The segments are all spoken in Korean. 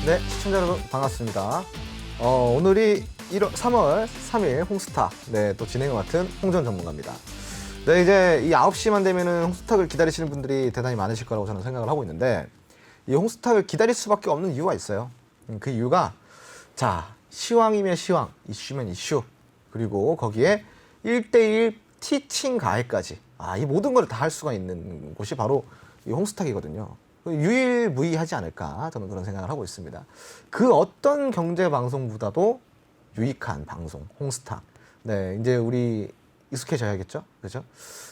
네, 시청자 여러분 반갑습니다. 오늘이 3월 3일 홍스타 또 진행을 맡은 홍전 전문가입니다. 네, 이제 이 9시만 되면은 홍스탁을 기다리시는 분들이 대단히 많으실 거라고 저는 생각을 하고 있는데, 이 홍스탁을 기다릴 수밖에 없는 이유가 있어요. 그 이유가, 자, 시황이면 시황, 이슈면 이슈, 그리고 거기에 1대1 티칭 가해까지, 이 모든 걸 다 할 수가 있는 곳이 바로 이 홍스탁이거든요. 유일무이하지 않을까, 저는 그런 생각을 하고 있습니다. 그 어떤 경제 방송보다도 유익한 방송, 홍스탁. 네, 이제 우리 익숙해져야겠죠? 그죠?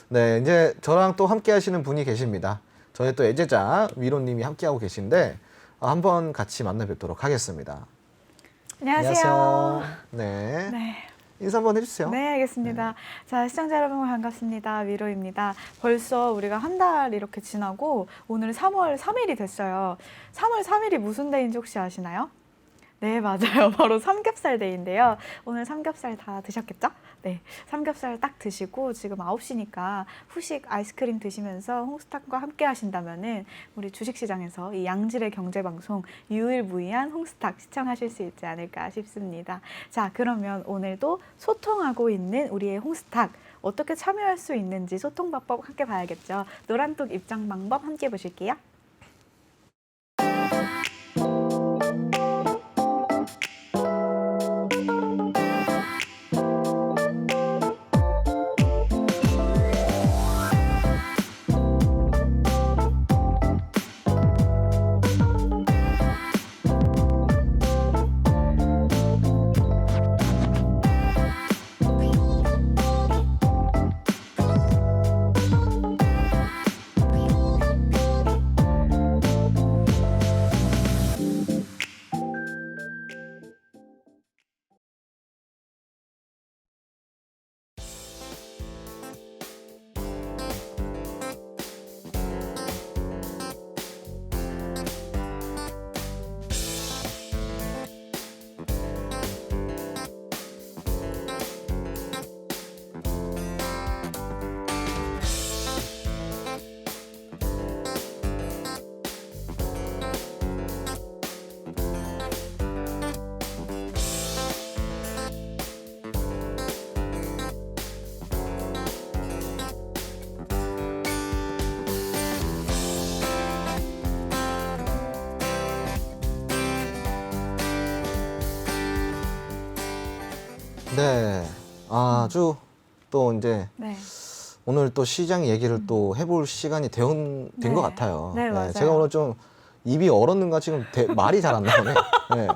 네, 이제 저랑 또 함께 하시는 분이 계십니다. 저의 또 애제자 위로님이 함께하고 계신데, 한번 같이 만나 뵙도록 하겠습니다. 안녕하세요. 네. 네. 인사 한번 해주세요. 네, 알겠습니다. 자, 시청자 여러분 반갑습니다. 위로입니다. 벌써 우리가 한 달 이렇게 지나고 오늘 3월 3일이 됐어요. 3월 3일이 무슨 데이인지 혹시 아시나요? 네, 맞아요. 바로 삼겹살 데이인데요. 오늘 삼겹살 다 드셨겠죠? 네, 삼겹살 딱 드시고 지금 9시니까 후식 아이스크림 드시면서 홍스탁과 함께 하신다면은 우리 주식시장에서 이 양질의 경제방송 유일무이한 홍스탁 시청하실 수 있지 않을까 싶습니다. 자, 그러면 오늘도 소통하고 있는 우리의 홍스탁 어떻게 참여할 수 있는지 소통 방법 함께 봐야겠죠. 노란톡 입장 방법 함께 보실게요. 네. 아주 또 이제 네. 오늘 또 시장 얘기를 또 해볼 시간이 된 네. 것 같아요. 네, 맞아요. 제가 오늘 좀 입이 얼었는가 지금 말이 잘 안 나오네. 네.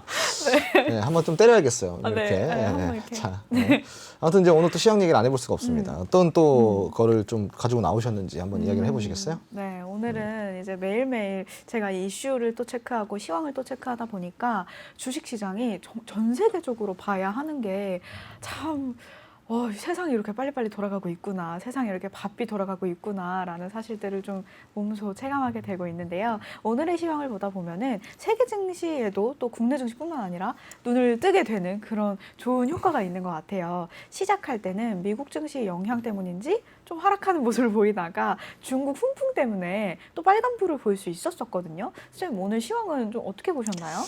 네, 한번 좀 때려야겠어요. 네. 이렇게. 한번 이렇게. 자, 아무튼 이제 오늘 또 시장 얘기를 안 해볼 수가 없습니다. 어떤 또 거를 좀 가지고 나오셨는지 한번 이야기를 해보시겠어요? 네, 오늘은 이제 매일매일 제가 이 이슈를 또 체크하고 시황을 또 체크하다 보니까 주식시장이 전 세계적으로 봐야 하는 게 참 세상이 이렇게 빨리빨리 돌아가고 있구나, 세상이 이렇게 바삐 돌아가고 있구나라는 사실들을 좀 몸소 체감하게 되고 있는데요. 오늘의 시황을 보다 보면은 세계 증시에도 또 국내 증시뿐만 아니라 눈을 뜨게 되는 그런 좋은 효과가 있는 것 같아요. 시작할 때는 미국 증시 영향 때문인지 좀 하락하는 모습을 보이다가 중국 훈풍 때문에 또 빨간불을 볼 수 있었거든요. 선생님, 오늘 시황은 좀 어떻게 보셨나요?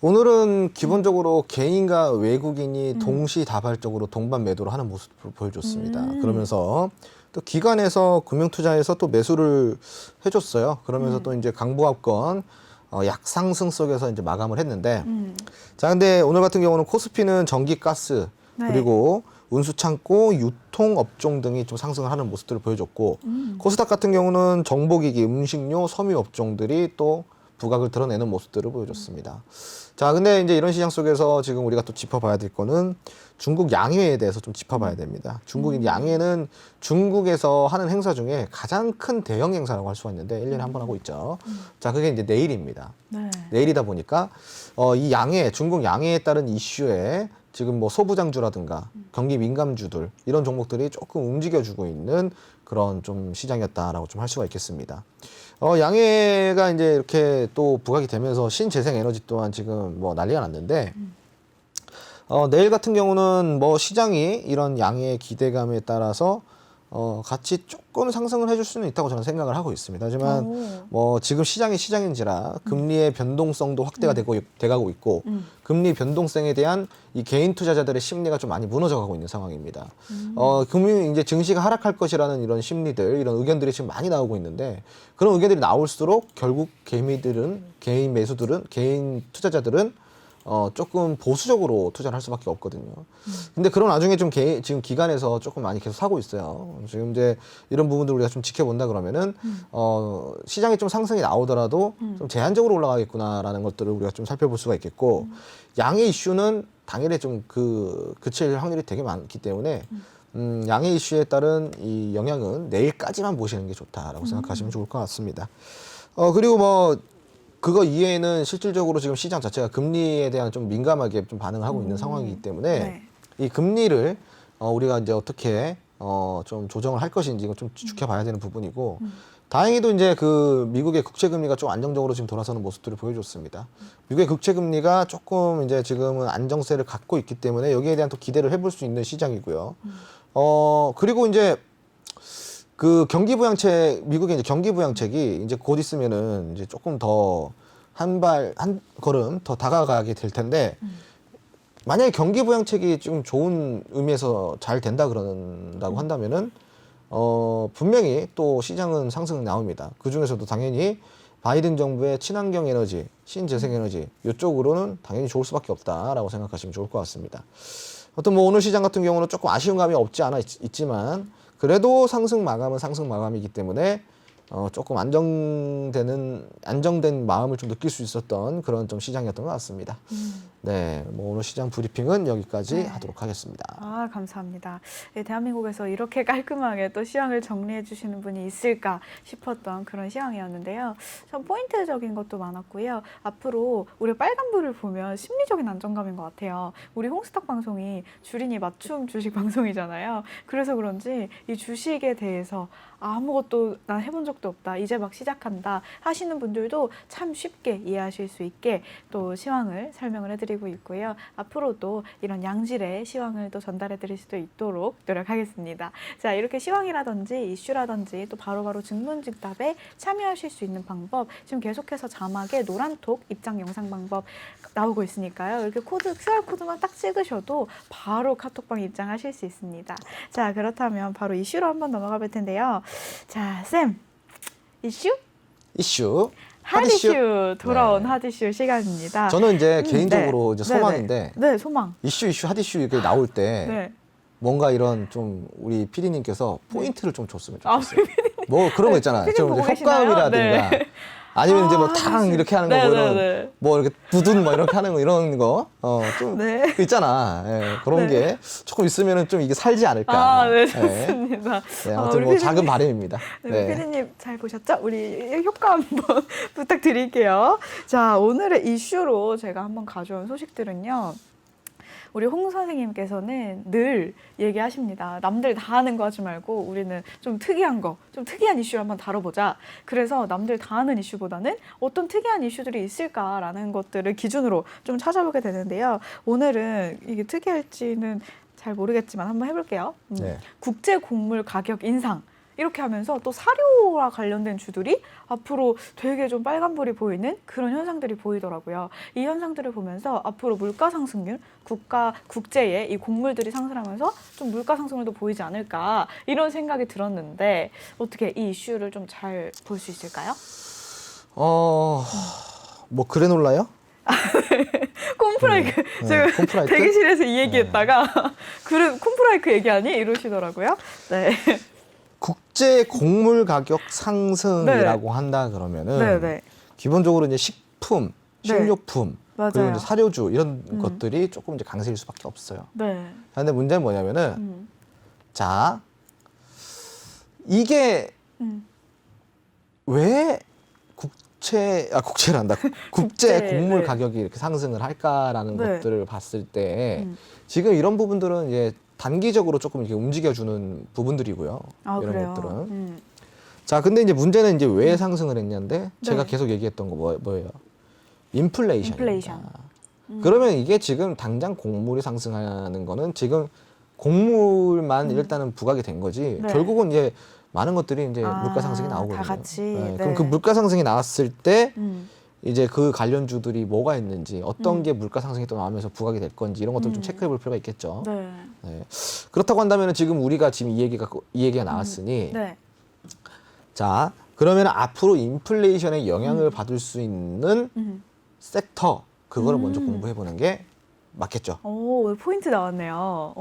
오늘은 기본적으로 개인과 외국인이 동시다발적으로 동반 매도를 하는 모습을 보여줬습니다. 그러면서 또 기관에서 금융투자에서 또 매수를 해줬어요. 그러면서 또 이제 강보합권 약상승 속에서 이제 마감을 했는데, 자, 근데 오늘 같은 경우는 코스피는 전기, 가스, 네. 그리고 운수창고, 유통업종 등이 좀 상승을 하는 모습들을 보여줬고, 코스닥 같은 경우는 정보기기, 음식료, 섬유업종들이 또 부각을 드러내는 모습들을 보여줬습니다. 자, 근데 이제 이런 시장 속에서 지금 우리가 또 짚어봐야 될 거는 중국 양회에 대해서 좀 짚어봐야 됩니다. 중국 양회는 중국에서 하는 행사 중에 가장 큰 대형 행사라고 할 수가 있는데 1년에 한 번 하고 있죠. 자, 그게 이제 내일입니다. 네. 내일이다 보니까 이 양회, 중국 양회에 따른 이슈에 지금 뭐 소부장주라든가 경기 민감주들 이런 종목들이 조금 움직여주고 있는 그런 좀 시장이었다라고 좀 할 수가 있겠습니다. 양해가 이제 이렇게 또 부각이 되면서 신재생에너지 또한 지금 뭐 난리가 났는데, 내일 같은 경우는 뭐 시장이 이런 양해의 기대감에 따라서 같이 조금 상승을 해줄 수는 있다고 저는 생각을 하고 있습니다. 하지만 오. 뭐 지금 시장이 시장인지라 금리의 변동성도 확대가 돼가고 있고 금리 변동성에 대한 이 개인 투자자들의 심리가 좀 많이 무너져가고 있는 상황입니다. 금리 이제 증시가 하락할 것이라는 이런 심리들, 이런 의견들이 지금 많이 나오고 있는데 그런 의견들이 나올수록 결국 개인 매수들은, 개인 투자자들은 조금 보수적으로 투자를 할 수밖에 없거든요. 근데 그런 와중에 좀 지금 기관에서 조금 많이 계속 사고 있어요. 지금 이제 이런 부분들 우리가 좀 지켜본다 그러면은 시장이 좀 상승이 나오더라도 좀 제한적으로 올라가겠구나라는 것들을 우리가 좀 살펴볼 수가 있겠고 양의 이슈는 당일에 좀 그칠 확률이 되게 많기 때문에 양의 이슈에 따른 이 영향은 내일까지만 보시는 게 좋다라고 생각하시면 좋을 것 같습니다. 그리고 뭐 그거 이외에는 실질적으로 지금 시장 자체가 금리에 대한 좀 민감하게 좀 반응을 하고 있는 상황이기 때문에 네. 이 금리를 우리가 이제 어떻게 좀 조정을 할 것인지 이건 좀 지켜봐야 되는 부분이고 다행히도 이제 그 미국의 국채 금리가 좀 안정적으로 지금 돌아서는 모습들을 보여줬습니다. 미국의 국채 금리가 조금 이제 지금은 안정세를 갖고 있기 때문에 여기에 대한 또 기대를 해볼 수 있는 시장이고요. 그리고 이제 그 미국의 이제 경기 부양책이 이제 곧 있으면은 이제 조금 더 한 걸음 더 다가가게 될 텐데 만약에 경기 부양책이 좀 좋은 의미에서 잘 된다 그런다고 한다면은 분명히 또 시장은 상승 나옵니다. 그 중에서도 당연히 바이든 정부의 친환경 에너지, 신재생 에너지 이쪽으로는 당연히 좋을 수밖에 없다라고 생각하시면 좋을 것 같습니다. 어떤 뭐 오늘 시장 같은 경우는 조금 아쉬운 감이 없지 않아 있지만 그래도 상승 마감은 상승 마감이기 때문에 조금 안정된 마음을 좀 느낄 수 있었던 그런 좀 시장이었던 것 같습니다. 네, 뭐 오늘 시장 브리핑은 여기까지 네. 하도록 하겠습니다. 아, 감사합니다. 네, 대한민국에서 이렇게 깔끔하게 또 시황을 정리해 주시는 분이 있을까 싶었던 그런 시황이었는데요. 참 포인트적인 것도 많았고요. 앞으로 우리 빨간불을 보면 심리적인 안정감인 것 같아요. 우리 홍스탁 방송이 주린이 맞춤 주식 방송이잖아요. 그래서 그런지 이 주식에 대해서 아무것도 난 해본 적도 없다. 이제 막 시작한다 하시는 분들도 참 쉽게 이해하실 수 있게 또 시황을 설명을 해드리고 있고요. 앞으로도 이런 양질의 시황을 또 전달해드릴 수도 있도록 노력하겠습니다. 자, 이렇게 시황이라든지 이슈라든지 또 바로바로 증문즉답에 참여하실 수 있는 방법 지금 계속해서 자막에 노란톡 입장 영상 방법 나오고 있으니까요. 이렇게 QR코드만 딱 찍으셔도 바로 카톡방 입장하실 수 있습니다. 자, 그렇다면 바로 이슈로 한번 넘어가 볼 텐데요. 자, 쌤, 이슈? 핫이슈 돌아온 네. 핫이슈 시간입니다. 저는 이제 개인적으로 네. 이제 소망인데 네, 소망. 이슈 핫이슈 이렇게 나올 때 네. 뭔가 이런 좀 우리 피디님께서 포인트를 좀 줬으면 아, 좋겠어요. 뭐 그런 거 있잖아. 피디님 좀 보고 이제 계시나요? 효과음이라든가 네. 아니면 이제 뭐 아, 탕 핫이슈. 이렇게 하는 거 네, 뭐 네, 이런 네. 뭐 이렇게 두둔 뭐 이렇게 하는 거 이런 거 좀 네. 있잖아. 예, 그런 네. 게 조금 있으면은 좀 이게 살지 않을까. 아, 네, 예. 좋습니다. 네, 아무튼 우리 뭐 피디님, 작은 바람입니다. 네, 네. 피디님 잘 보셨죠? 우리 효과 한번 부탁드릴게요. 자, 오늘의 이슈로 제가 한번 가져온 소식들은요. 우리 홍 선생님께서는 늘 얘기하십니다. 남들 다 하는 거 하지 말고 우리는 좀 특이한 거, 좀 특이한 이슈를 한번 다뤄보자. 그래서 남들 다 하는 이슈보다는 어떤 특이한 이슈들이 있을까라는 것들을 기준으로 좀 찾아보게 되는데요. 오늘은 이게 특이할지는 잘 모르겠지만 한번 해볼게요. 네. 국제 곡물 가격 인상. 이렇게 하면서 또 사료와 관련된 주들이 앞으로 되게 좀 빨간불이 보이는 그런 현상들이 보이더라고요. 이 현상들을 보면서 앞으로 물가 상승률, 국제의 이 곡물들이 상승하면서 좀 물가 상승률도 보이지 않을까 이런 생각이 들었는데 어떻게 이 이슈를 좀 잘 볼 수 있을까요? 뭐 그래놀라요? 콤프라이크 제가 콤프라이크? 대기실에서 이 얘기했다가 그래 콤프라이크 얘기하니 이러시더라고요. 네. 국제 곡물 가격 상승이라고 한다 그러면은 네, 네. 기본적으로 이제 식품, 네. 식료품, 맞아요. 그리고 이제 사료주 이런 것들이 조금 이제 강세일 수밖에 없어요. 네. 근데 문제는 뭐냐면은 자 이게 왜 국제 국제, 곡물 네. 가격이 이렇게 상승을 할까라는 네. 것들을 봤을 때 지금 이런 부분들은 이제 단기적으로 조금 이렇게 움직여주는 부분들이고요. 아, 이런 그래요? 것들은. 자, 근데 이제 문제는 이제 왜 상승을 했냐인데 제가 네. 계속 얘기했던 거 뭐예요? 인플레이션입니다. 인플레이션. 그러면 이게 지금 당장 곡물이 상승하는 거는 지금 곡물만 일단은 부각이 된 거지. 네. 결국은 이제 많은 것들이 이제 아, 물가 상승이 나오거든요. 다 같이. 네, 네. 그럼 그 물가 상승이 나왔을 때 음. 이제 그 관련주들이 뭐가 있는지 어떤 게 물가 상승이 또 나오면서 부각이 될 건지 이런 것들 좀 체크해 볼 필요가 있겠죠. 네. 네. 그렇다고 한다면 지금 우리가 지금 이 얘기가 나왔으니 네. 자 그러면 앞으로 인플레이션의 영향을 받을 수 있는 음. 섹터 그거를 먼저 공부해 보는 게 맞겠죠. 오, 포인트 나왔네요.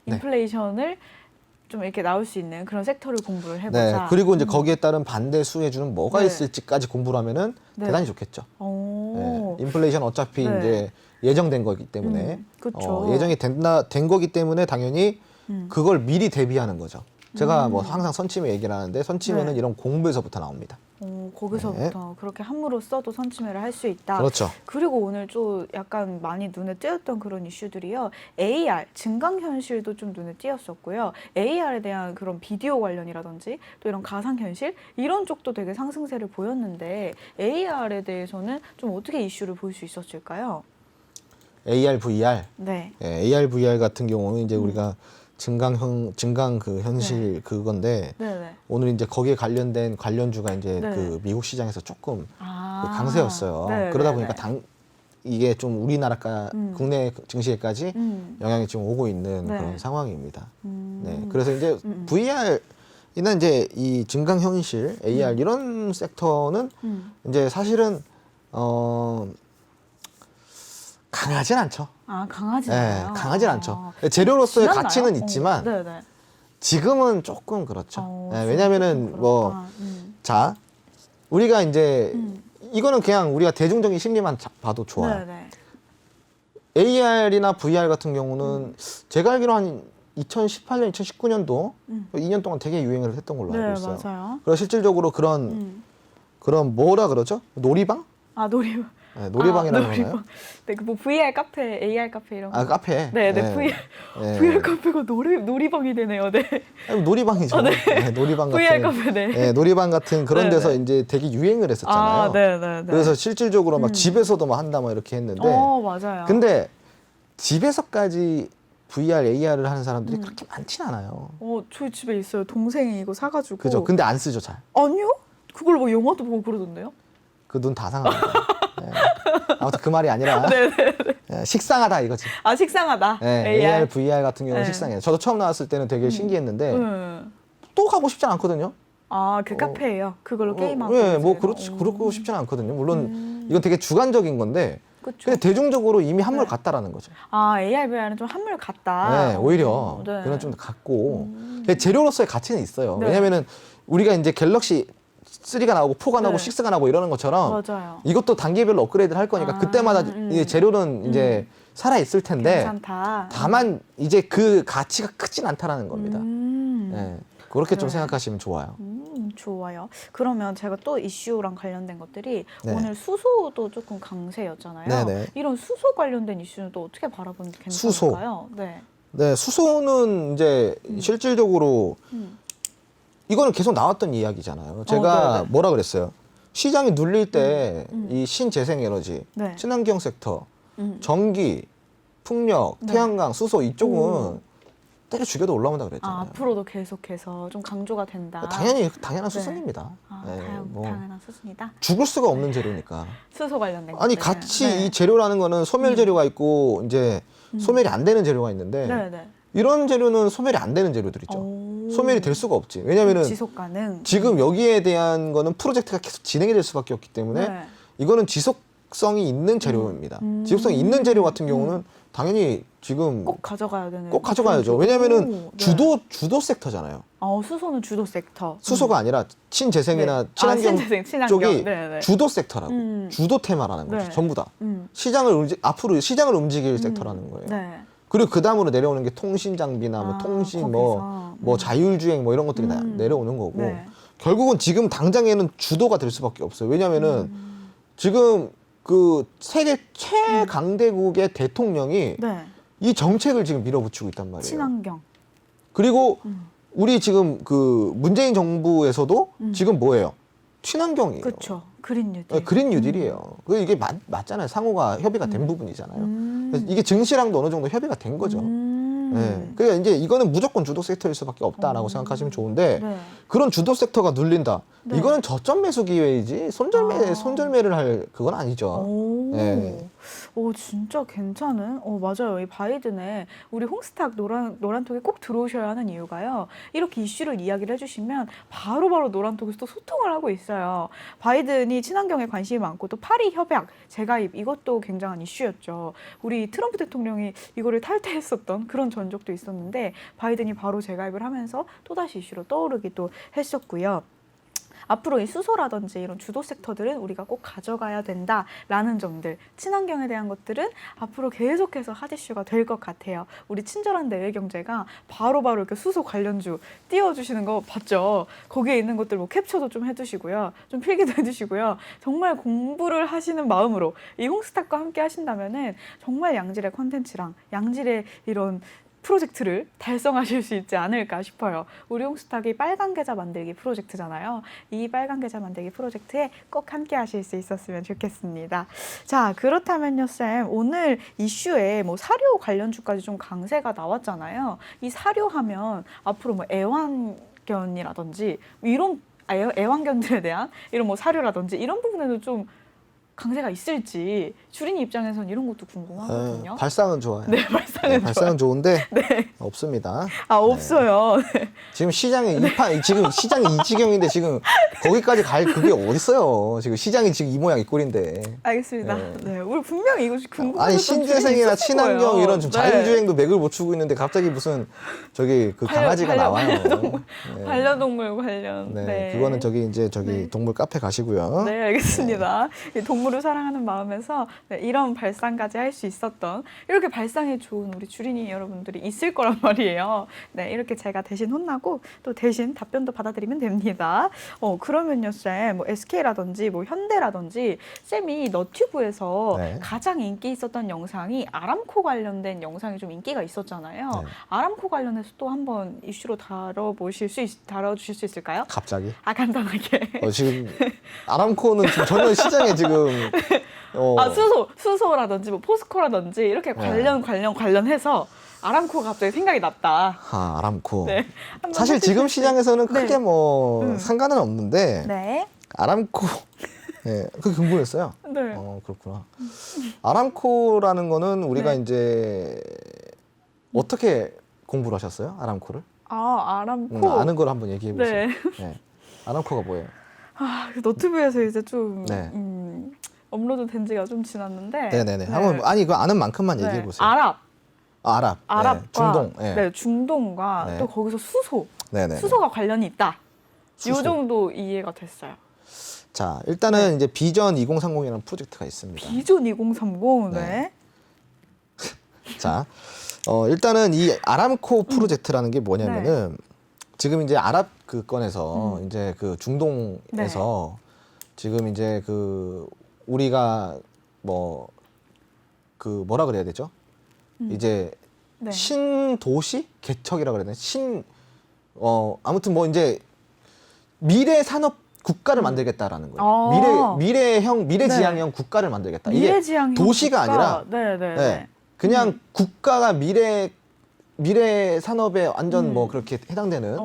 네. 인플레이션을 좀 이렇게 나올 수 있는 그런 섹터를 공부를 네. 해보자. 그리고 이제 거기에 따른 반대 수혜주는 뭐가 네. 있을지까지 공부를 하면은 네. 대단히 좋겠죠. 오. 네. 인플레이션 어차피 네. 이제 예정된 거기 때문에 그쵸. 예정이 된 거기 때문에 당연히 음. 그걸 미리 대비하는 거죠. 제가 뭐 항상 선침해 얘기를 하는데 선침해는 네. 이런 공부에서부터 나옵니다. 거기서부터 그렇게 함부로 써도 선침해를 할 수 있다. 그렇죠. 그리고 오늘 좀 약간 많이 눈에 띄었던 그런 이슈들이요. AR, 증강현실도 좀 눈에 띄었었고요. AR에 대한 그런 비디오 관련이라든지 또 이런 가상현실 이런 쪽도 되게 상승세를 보였는데 AR에 대해서는 좀 어떻게 이슈를 볼 수 있었을까요? AR, VR. 네. AR, VR 같은 경우는 이제 우리가 증강 그 현실 그건데 네네. 오늘 이제 거기에 관련된 관련주가 이제 네. 그 미국 시장에서 조금 아. 강세였어요. 네, 그러다 네, 보니까 네. 이게 좀 우리나라 국내 증시에까지 음. 영향이 지금 오고 있는 네. 그런 상황입니다. 음. 네. 그래서 이제 VR이나 이제 이 증강 현실, AR 이런 섹터는 이제 사실은 강하진 않죠. 아, 강하지 네, 않아요? 강하진 않죠. 재료로서의 지났나요? 가치는 있지만 네네. 지금은 조금 그렇죠. 네, 지금 왜냐면은 조금 뭐 그렇다. 자, 우리가 이제 이거는 그냥 우리가 대중적인 심리만 봐도 좋아요. 네네. AR이나 VR 같은 경우는 제가 알기로 한 2018년, 2019년도 2년 동안 되게 유행을 했던 걸로 알고 네, 있어요. 맞아요. 그래서 실질적으로 그런 뭐라 그러죠? 놀이방? 아, 놀이방. 네, 놀이방이라고 아, 하나요? 네, 그뭐 VR 카페, AR 카페 이런 거. 아, 카페. 네, 네, 네. VR, 네. VR 카페가 놀이방이 되네요. 네. 아니, 놀이방이죠. 네, 놀이방 같은. VR 카페, 네. 네, 놀이방 같은 그런 네, 데서 네. 이제 되게 유행을 했었잖아요. 아, 네, 네, 네. 그래서 실질적으로 막 집에서도 막 한다 막 이렇게 했는데 맞아요. 근데 집에서까지 VR, AR을 하는 사람들이 그렇게 많진 않아요. 저희 집에 있어요. 동생이 이거 사가지고. 그죠? 근데 안 쓰죠, 잘. 아니요? 그걸 뭐 영화도 보고 그러던데요? 그 눈 다 상합니다. 네. 아무튼 그 말이 아니라 네, 식상하다 이거지. 아, 식상하다. 네, AR, VR 같은 경우는 네. 식상해요. 저도 처음 나왔을 때는 되게 신기했는데 음. 또 가고 싶진 않거든요. 아, 그 카페예요. 그걸로 게임하고. 네, 뭐 이제. 그렇고 싶지는 않거든요. 물론 이건 되게 주관적인 건데 그쵸. 근데 대중적으로 이미 한물 네. 갔다라는 거죠. 아, AR, VR은 좀 한물 같다. 네, 오히려 네. 그건 좀 같고 근데 재료로서의 가치는 있어요. 네. 왜냐면은 우리가 이제 갤럭시 3가 나오고 4가 나오고 네. 6가 나오고 이러는 것처럼 맞아요. 이것도 단계별로 업그레이드를 할 거니까 아, 그때마다 이제 재료는 이제 살아 있을 텐데 괜찮다. 다만 이제 그 가치가 크진 않다라는 겁니다. 네, 그렇게 좀 네. 생각하시면 좋아요. 좋아요. 그러면 제가 또 이슈랑 관련된 것들이 네. 오늘 수소도 조금 강세였잖아요. 네네. 이런 수소 관련된 이슈는 또 어떻게 바라보는 게 괜찮을까요? 네. 네, 수소는 이제 실질적으로 이거는 계속 나왔던 이야기잖아요. 제가 네네. 뭐라 그랬어요? 시장이 눌릴 때 이 신재생에너지, 네. 친환경 섹터, 전기, 풍력, 네. 태양광, 수소 이쪽은 오. 때려 죽여도 올라온다 아, 그랬잖아요. 앞으로도 계속해서 좀 강조가 된다. 당연한 네. 수순입니다. 아, 네, 뭐 당연한 수순이다. 죽을 수가 없는 재료니까. 수소 관련된 아니 것들. 같이 네. 이 재료라는 거는 소멸 재료가 있고 이제 소멸이 안 되는 재료가 있는데 네네. 이런 재료는 소멸이 안 되는 재료들 있죠. 오. 소멸이 될 수가 없지. 왜냐면은 지속 가능. 지금 여기에 대한 거는 프로젝트가 계속 진행이 될 수밖에 없기 때문에 네. 이거는 지속성이 있는 재료입니다. 지속성이 있는 재료 같은 경우는 당연히 지금 꼭 가져가야 되는. 꼭 가져가야죠. 오, 왜냐면은 네. 주도 섹터잖아요. 수소는 주도 sek터. 수소가 아니라 친재생이나 네. 친환경 신재생, 친환경. 쪽이 네네. 주도 섹터라고. 주도 테마라는 거죠. 네. 전부 다. 음. 앞으로 시장을 움직일 섹터라는 거예요. 네. 그리고 그 다음으로 내려오는 게 통신 장비나 뭐 아, 통신 거기서. 뭐 자율주행 뭐 이런 것들이 내려오는 거고 네. 결국은 지금 당장에는 주도가 될 수밖에 없어요. 왜냐면은 지금 그 세계 최강대국의 대통령이 네. 이 정책을 지금 밀어붙이고 있단 말이에요. 친환경. 그리고 우리 지금 그 문재인 정부에서도 지금 뭐예요? 친환경이에요. 그렇죠. 그린 뉴딜. 네, 그린 뉴딜이에요. 그 이게 맞잖아요. 상호가 협의가 된 부분이잖아요. 그래서 이게 증시랑도 어느 정도 협의가 된 거죠. 네, 예. 그러니까 이제 이거는 무조건 주도 섹터일 수밖에 없다라고 생각하시면 좋은데 네. 그런 주도 섹터가 눌린다. 네. 이거는 저점 매수 기회이지 손절매를 할 그건 아니죠. 오, 예. 오, 진짜 괜찮은? 맞아요. 이 바이든에 우리 홍스탁 노란톡에 꼭 들어오셔야 하는 이유가요. 이렇게 이슈를 이야기를 해주시면 바로바로 노란톡에서 또 소통을 하고 있어요. 바이든이 친환경에 관심이 많고 또 파리 협약 재가입 이것도 굉장한 이슈였죠. 우리 트럼프 대통령이 이거를 탈퇴했었던 그런 전적도 있었는데 바이든이 바로 재가입을 하면서 또다시 이슈로 떠오르기도 했었고요. 앞으로 이 수소라든지 이런 주도 섹터들은 우리가 꼭 가져가야 된다라는 점들, 친환경에 대한 것들은 앞으로 계속해서 핫 이슈가 될 것 같아요. 우리 친절한 내외 경제가 바로바로 이렇게 수소 관련주 띄워주시는 거 봤죠? 거기에 있는 것들 뭐 캡처도 좀 해두시고요. 좀 필기도 해두시고요. 정말 공부를 하시는 마음으로 이 홍스탁과 함께 하신다면은 정말 양질의 콘텐츠랑 양질의 이런 프로젝트를 달성하실 수 있지 않을까 싶어요. 우리 홍스탁이 빨간 계좌 만들기 프로젝트잖아요. 이 빨간 계좌 만들기 프로젝트에 꼭 함께 하실 수 있었으면 좋겠습니다. 자, 그렇다면요, 쌤. 오늘 이슈에 뭐 사료 관련주까지 좀 강세가 나왔잖아요. 이 사료하면 앞으로 뭐 애완견이라든지 이런 애완견들에 대한 이런 뭐 사료라든지 이런 부분에도 좀 강세가 있을지 주린이 입장에서는 이런 것도 궁금하거든요. 발상은 좋아요. 네, 발상은 발상은 좋은데 네. 없습니다. 없어요. 네. 지금 시장에 지금 시장이 이 지경인데 지금 거기까지 갈 그게 어딨어요. 지금 시장이 지금 이 모양 이 꼴인데. 알겠습니다. 네. 네, 우리 분명히 이거 궁금한 아니 신재생이나 친환경 이런 좀 네. 자율주행도 맥을 못 추고 있는데 갑자기 무슨 저기 그 강아지가 나와요. 반려동물 관련. 네. 네. 그거는 저기 네. 동물 카페 가시고요. 네, 알겠습니다. 이 동물을 사랑하는 마음에서 네, 이런 발상까지 할 수 있었던 이렇게 발상에 좋은 우리 주린이 여러분들이 있을 거란 말이에요. 네, 이렇게 제가 대신 혼나고 또 대신 답변도 받아드리면 됩니다. 그러면요, 쌤, 뭐 SK라든지 뭐 현대라든지 쌤이 너튜브에서 네. 가장 인기 있었던 영상이 아람코 관련된 영상이 좀 인기가 있었잖아요. 네. 아람코 관련해서 또 한번 이슈로 다뤄주실 수 있을까요? 갑자기. 간단하게. 지금 아람코는 지금 전혀 시장에 지금 수소라든지 뭐 포스코라든지 이렇게 관련해서 아람코가 갑자기 생각이 났다. 아람코. 네. 사실 지금 시장에서는 네. 크게 뭐 상관은 없는데 네. 아람코 네, 그게 궁금했어요. 네. 그렇구나. 아람코라는 거는 우리가 네. 이제 어떻게 공부를 하셨어요? 아람코를? 아람코. 아는 걸 한번 얘기해 보세요. 네. 네. 아람코가 뭐예요? 너튜브에서 이제 좀 네. 업로드 된 지가 좀 지났는데. 네네네. 네. 한번 그 아는 만큼만 네. 얘기해 보세요. 아랍과 네. 중동. 네. 네, 중동과 네. 또 거기서 네네. 수소가 관련이 있다. 수소. 이 정도 이해가 됐어요. 자, 일단은 이제 비전 2030이라는 프로젝트가 있습니다. 비전 2030. 네. 자, 일단은 이 아람코 프로젝트라는 게 뭐냐면은 지금 이제 아랍 그 건에서 이제 그 중동에서 지금 이제 그 우리가 뭐 그 뭐라 그래야 되죠? 이제 네. 신도시 개척이라 그래야 되나? 아무튼 뭐 이제 미래 산업 국가를 만들겠다라는 거예요. 미래지향형 국가를 만들겠다. 이게 미래지향형 도시가 국가. 아니라 네. 그냥 국가가 미래 산업에 완전 뭐 그렇게 해당되는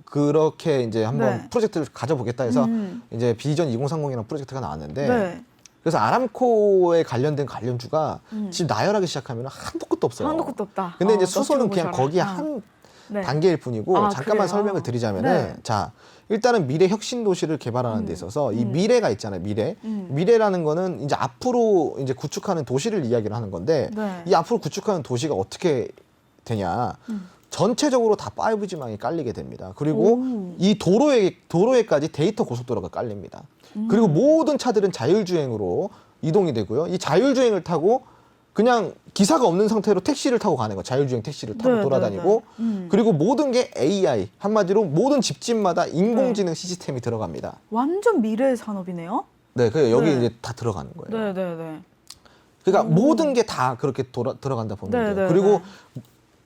그렇게 이제 한번 프로젝트를 가져보겠다 해서 이제 비전 2030이라는 프로젝트가 나왔는데 그래서 아람코에 관련된 관련주가 지금 나열하기 시작하면 한도 끝도 없어요. 한도 끝도 없다. 근데 이제 수소는 그냥 거기에 한 단계일 뿐이고 잠깐만 그래요? 설명을 드리자면은 자, 일단은 미래 혁신 도시를 개발하는 데 있어서 이 미래가 있잖아요. 미래라는 거는 이제 앞으로 이제 구축하는 도시를 이야기를 하는 건데 이 앞으로 구축하는 도시가 어떻게 되냐? 전체적으로 다 5G망이 깔리게 됩니다. 그리고 이 도로에까지 데이터 고속도로가 깔립니다. 그리고 모든 차들은 자율주행으로 이동이 되고요. 이 자율주행을 타고 그냥 기사가 없는 상태로 택시를 타고 가는 거, 자율주행 택시를 타고 돌아다니고 그리고 모든 게 AI, 한마디로 모든 집집마다 인공지능 시스템이 들어갑니다. 완전 미래의 산업이네요. 네, 그 여기 이제 다 들어가는 거예요. 그러니까 모든 게 다 그렇게 들어간다 보면 돼요. 그리고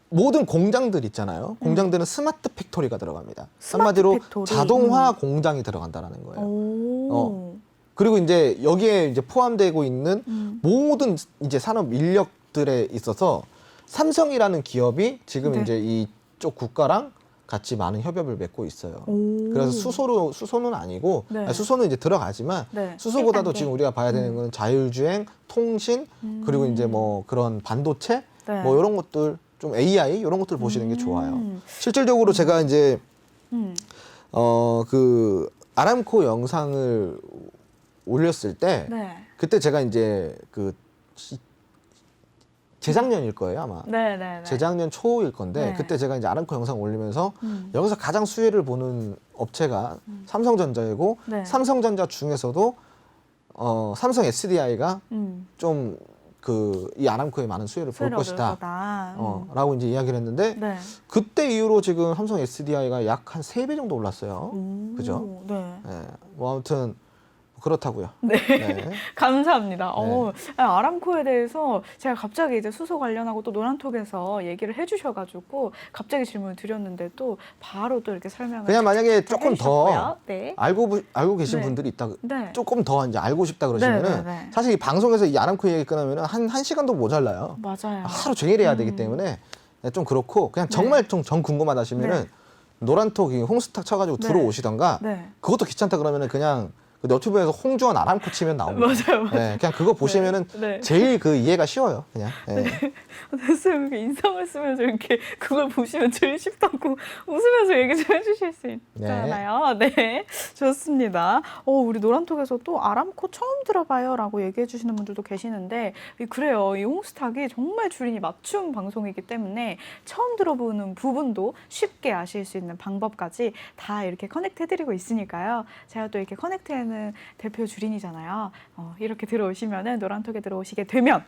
모든 공장들 있잖아요. 공장들은 스마트 팩토리가 들어갑니다. 한마디로 팩토리. 자동화 공장이 들어간다라는 거예요. 그리고 이제 여기에 이제 포함되고 있는 모든 이제 산업 인력들에 있어서 삼성이라는 기업이 지금 네. 이제 이쪽 국가랑 같이 많은 협업을 맺고 있어요. 오. 그래서 수소는 아니고 네. 아니, 수소는 이제 들어가지만 네. 수소보다도 1단계. 지금 우리가 봐야 되는 건 자율주행, 통신 그리고 이제 뭐 그런 반도체 네. 뭐 이런 것들 좀 AI 이런 것들 보시는 게 좋아요. 음. 실질적으로 제가 이제 음. 그 아람코 영상을 올렸을 때 네. 그때 제가 이제 그 재작년일 거예요 아마. 네, 네, 네. 재작년 초일 건데 네. 그때 제가 이제 아람코 영상 올리면서 음. 여기서 가장 수혜를 보는 업체가 삼성전자이고 네. 삼성전자 중에서도 삼성 SDI가 음. 좀 그 이 아람코에 많은 수혜를 볼 수혜를 얻을 것이다. 거다. 라고 이제 이야기를 했는데 네. 그때 이후로 지금 삼성 SDI가 약 한 3배 정도 올랐어요. 그죠? 네. 예. 뭐 아무튼 그렇다고요. 네. 네. 감사합니다. 네. 아람코에 대해서 제가 갑자기 이제 수소 관련하고 또 노란톡에서 얘기를 해주셔가지고 갑자기 질문을 드렸는데 또 바로 또 이렇게 설명을 그냥 만약에 조금 더 해주셨고요. 네. 알고 계신 네. 분들이 있다. 네. 조금 더 이제 알고 싶다 그러시면은 네, 네, 네. 사실 이 방송에서 이 아람코 얘기 끊으면은 한 시간도 모자라요. 맞아요. 하루 종일 해야 되기 때문에 좀 그렇고 그냥 정말 좀 정 궁금하다 하시면은 네. 노란톡 홍스탁 쳐가지고 네. 들어오시던가 네. 그것도 귀찮다 그러면은 그냥 그 너튜브에서 홍주원 아람코 치면 나옵니다. 맞아요, 맞아요. 네, 그냥 그거 보시면은 네. 제일 그 이해가 쉬워요. 그냥. 네. 선생님 이렇게 인상을 쓰면서 이렇게 그걸 보시면 제일 쉽다고 웃으면서 얘기 좀 해주실 수 있잖아요. 네, 좋습니다. 우리 노란톡에서 또 아람코 처음 들어봐요라고 얘기해 주시는 분들도 계시는데 그래요. 이 홍스탁이 정말 줄임이 맞춤 방송이기 때문에 처음 들어보는 부분도 쉽게 아실 수 있는 방법까지 다 이렇게 커넥트해드리고 있으니까요. 제가 또 이렇게 커넥트에는 대표 주린이잖아요. 이렇게 들어오시면은 노란톡에 들어오시게 되면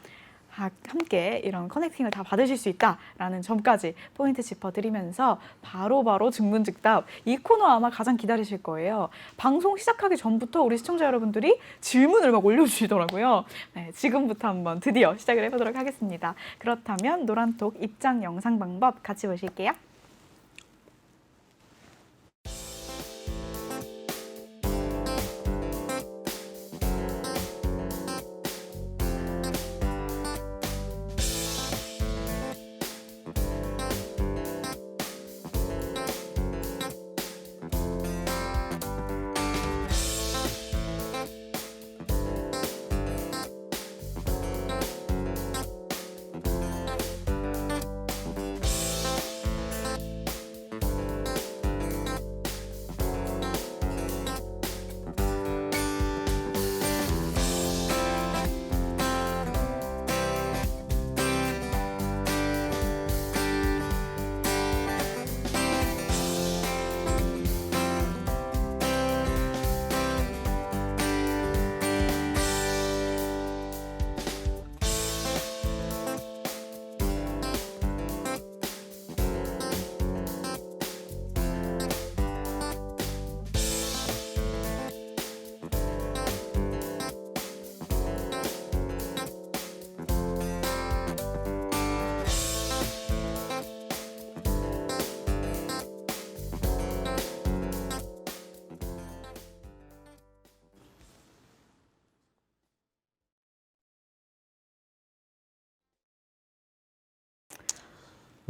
함께 이런 커넥팅을 다 받으실 수 있다라는 점까지 포인트 짚어드리면서 바로바로 증문즉답 이 코너 아마 가장 기다리실 거예요. 방송 시작하기 전부터 우리 시청자 여러분들이 질문을 막 올려주시더라고요. 네, 지금부터 한번 드디어 시작을 해보도록 하겠습니다. 그렇다면 노란톡 입장 영상 방법 같이 보실게요.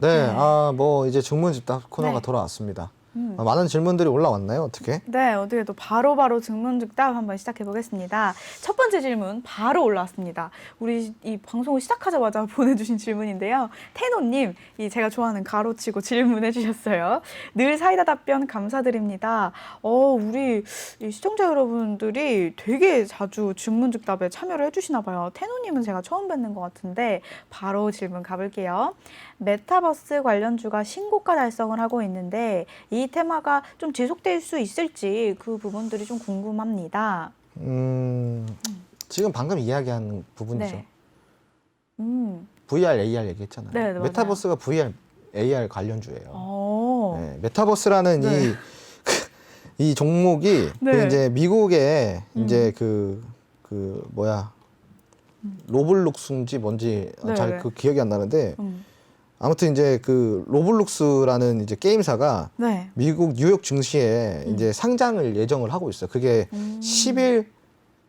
네, 뭐 이제 증문즉답 코너가 네. 돌아왔습니다. 많은 질문들이 올라왔나요? 어떻게? 네, 어떻게 또 바로바로 증문즉답 한번 시작해 보겠습니다. 첫 번째 질문 바로 올라왔습니다. 우리 이 방송을 시작하자마자 보내주신 질문인데요. 태노님, 제가 좋아하는 가로치고 질문해 주셨어요. 늘 사이다 답변 감사드립니다. 우리 이 시청자 여러분들이 되게 자주 증문즉답에 참여를 해주시나 봐요. 태노님은 제가 처음 뵙는 것 같은데 바로 질문 가볼게요. 메타버스 관련주가 신고가 달성을 하고 있는데 이 테마가 좀 지속될 수 있을지 그 부분들이 좀 궁금합니다. 지금 방금 이야기한 부분이죠. 네. VR, AR 얘기했잖아요. 네, 맞아요. 메타버스가 VR, AR 관련주예요. 네. 메타버스라는 네. 이 종목이 네. 그 이제 미국의 이제 로블록스인지 뭔지 네, 잘 네. 그 기억이 안 나는데 음. 아무튼 이제 그 로블록스라는 이제 게임사가 네. 미국 뉴욕 증시에 이제 상장을 예정을 하고 있어요. 그게 10일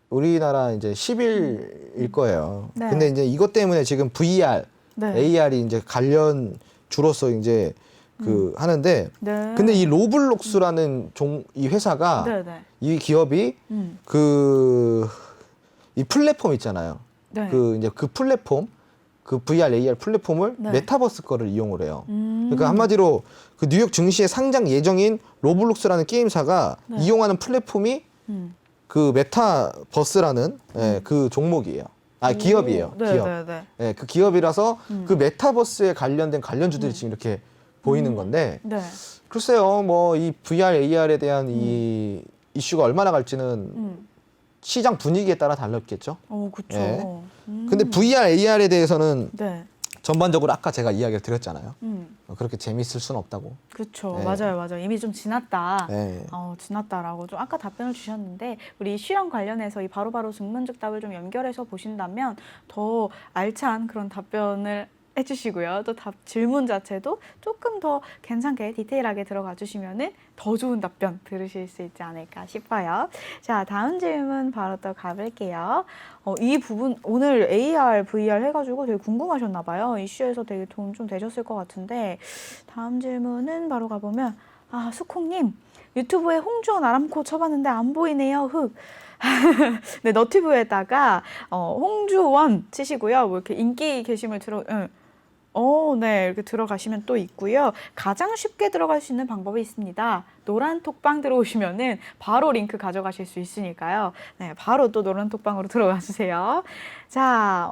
우리나라 이제 10일일 거예요. 네. 근데 이제 이것 때문에 지금 VR 네. AR이 이제 관련 주로서 이제 하는데 네. 근데 이 로블록스라는 이 회사가 네, 네. 이 기업이 이 플랫폼 있잖아요. 네. 이제 그 플랫폼 그 VR, AR 플랫폼을 네. 메타버스 거를 이용을 해요. 그러니까 한마디로 그 뉴욕 증시에 상장 예정인 로블록스라는 게임사가 네. 이용하는 플랫폼이 그 메타버스라는 예, 그 종목이에요. 기업이에요. 네, 기업. 네, 네. 예, 그 기업이라서 그 메타버스에 관련된 관련주들이 지금 이렇게 보이는 건데 네. 글쎄요, 뭐 이 VR, AR에 대한 이 이슈가 얼마나 갈지는 시장 분위기에 따라 달랐겠죠. 그렇죠. 예. 근데 VR, AR에 대해서는 네. 전반적으로 아까 제가 이야기를 드렸잖아요. 음. 그렇게 재밌을 수는 없다고. 그렇죠. 네. 맞아요, 맞아요. 이미 좀 지났다. 네. 지났다라고 좀 아까 답변을 주셨는데 우리 이슈랑 관련해서 이 바로바로 증문즉답을 좀 연결해서 보신다면 더 알찬 그런 답변을 해주시고요. 또 질문 자체도 조금 더 괜찮게 디테일하게 들어가 주시면은 더 좋은 답변 들으실 수 있지 않을까 싶어요. 자, 다음 질문 바로 또 가볼게요. 이 부분 오늘 AR, VR 해가지고 되게 궁금하셨나 봐요. 이슈에서 되게 도움 좀 되셨을 것 같은데 다음 질문은 바로 가보면 수콩님 유튜브에 홍주원 아람코 쳐봤는데 안 보이네요. 흑. 네, 너튜브에다가 홍주원 치시고요. 뭐 이렇게 인기 게시물 네, 이렇게 들어가시면 또 있고요. 가장 쉽게 들어갈 수 있는 방법이 있습니다. 노란 톡방 들어오시면은 바로 링크 가져가실 수 있으니까요. 네, 바로 또 노란 톡방으로 들어가 주세요. 자,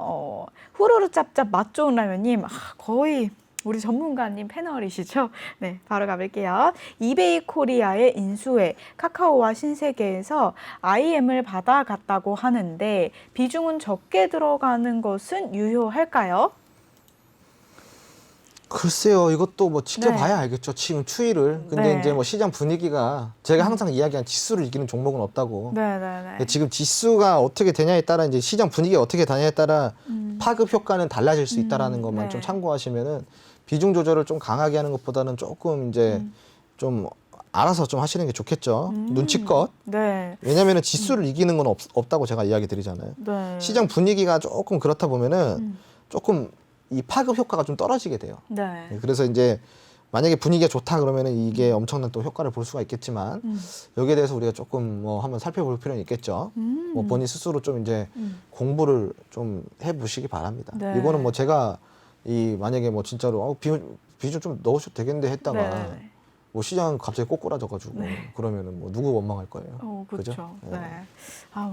후루루 짭짭 맛 좋은 라면님, 거의 우리 전문가님 패널이시죠? 네, 바로 가볼게요. 이베이 코리아의 인수회, 카카오와 신세계에서 IM을 받아갔다고 하는데 비중은 적게 들어가는 것은 유효할까요? 글쎄요, 이것도 뭐 지켜봐야 네. 알겠죠. 지금 추이를. 근데 네. 이제 뭐 시장 분위기가 제가 항상 이야기한 지수를 이기는 종목은 없다고. 네네네. 근데 지금 지수가 어떻게 되냐에 따라 이제 시장 분위기가 어떻게 되냐에 따라 파급 효과는 달라질 수 있다라는 것만 네. 좀 참고하시면은 비중 조절을 좀 강하게 하는 것보다는 조금 이제 좀 알아서 좀 하시는 게 좋겠죠. 눈치껏. 네. 왜냐면은 지수를 이기는 건 없다고 제가 이야기 드리잖아요. 네. 시장 분위기가 조금 그렇다 보면은 조금 이 파급 효과가 좀 떨어지게 돼요. 네. 그래서 이제 만약에 분위기가 좋다 그러면은 이게 엄청난 또 효과를 볼 수가 있겠지만 여기에 대해서 우리가 조금 뭐 한번 살펴볼 필요는 있겠죠. 뭐 본인 스스로 좀 이제 공부를 좀 해보시기 바랍니다. 네. 이거는 뭐 제가 만약에 뭐 진짜로 비중 좀 넣으셔도 되겠는데 했다가 네. 뭐 시장 갑자기 꼬꾸라져가지고 그러면은 뭐 누구 원망할 거예요. 그렇죠. 그죠? 네.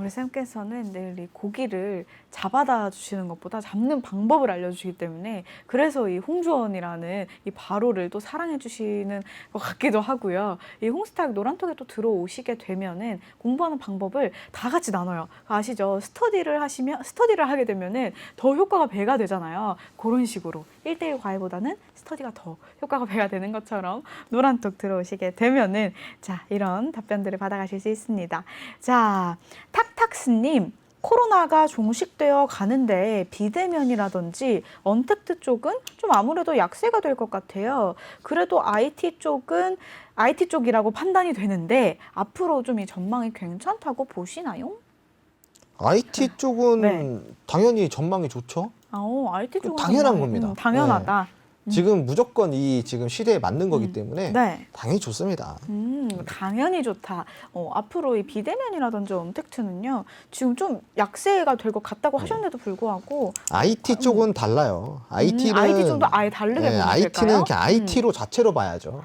우리 쌤께서는 늘 이 고기를 잡아다 주시는 것보다 잡는 방법을 알려주시기 때문에 그래서 이 홍주원이라는 이 바로를 또 사랑해 주시는 것 같기도 하고요. 이 홍스탁 노란톡에 또 들어오시게 되면은 공부하는 방법을 다 같이 나눠요. 아시죠? 스터디를 하게 되면은 더 효과가 배가 되잖아요. 그런 식으로 1대1 과외보다는 스터디가 더 효과가 배가 되는 것처럼 노란톡 들어오시게 되면은 자, 이런 답변들을 받아가실 수 있습니다. 자, 탁탁스님. 코로나가 종식되어 가는데 비대면이라든지 언택트 쪽은 좀 아무래도 약세가 될 것 같아요. 그래도 IT 쪽이라고 판단이 되는데 앞으로 좀 이 전망이 괜찮다고 보시나요? IT 쪽은 네. 당연히 전망이 좋죠. IT 쪽은 당연한 겁니다. 당연하다. 지금 무조건 지금 시대에 맞는 거기 때문에 네. 당연히 좋습니다. 당연히 좋다. 앞으로 이 비대면이라든지 언택트는요, 지금 좀 약세가 될 것 같다고 하셨는데도 불구하고 IT 쪽은 달라요. IT는 IT 쪽도 아예 다르게 보면 될까요? IT는 그냥 IT로 자체로 봐야죠.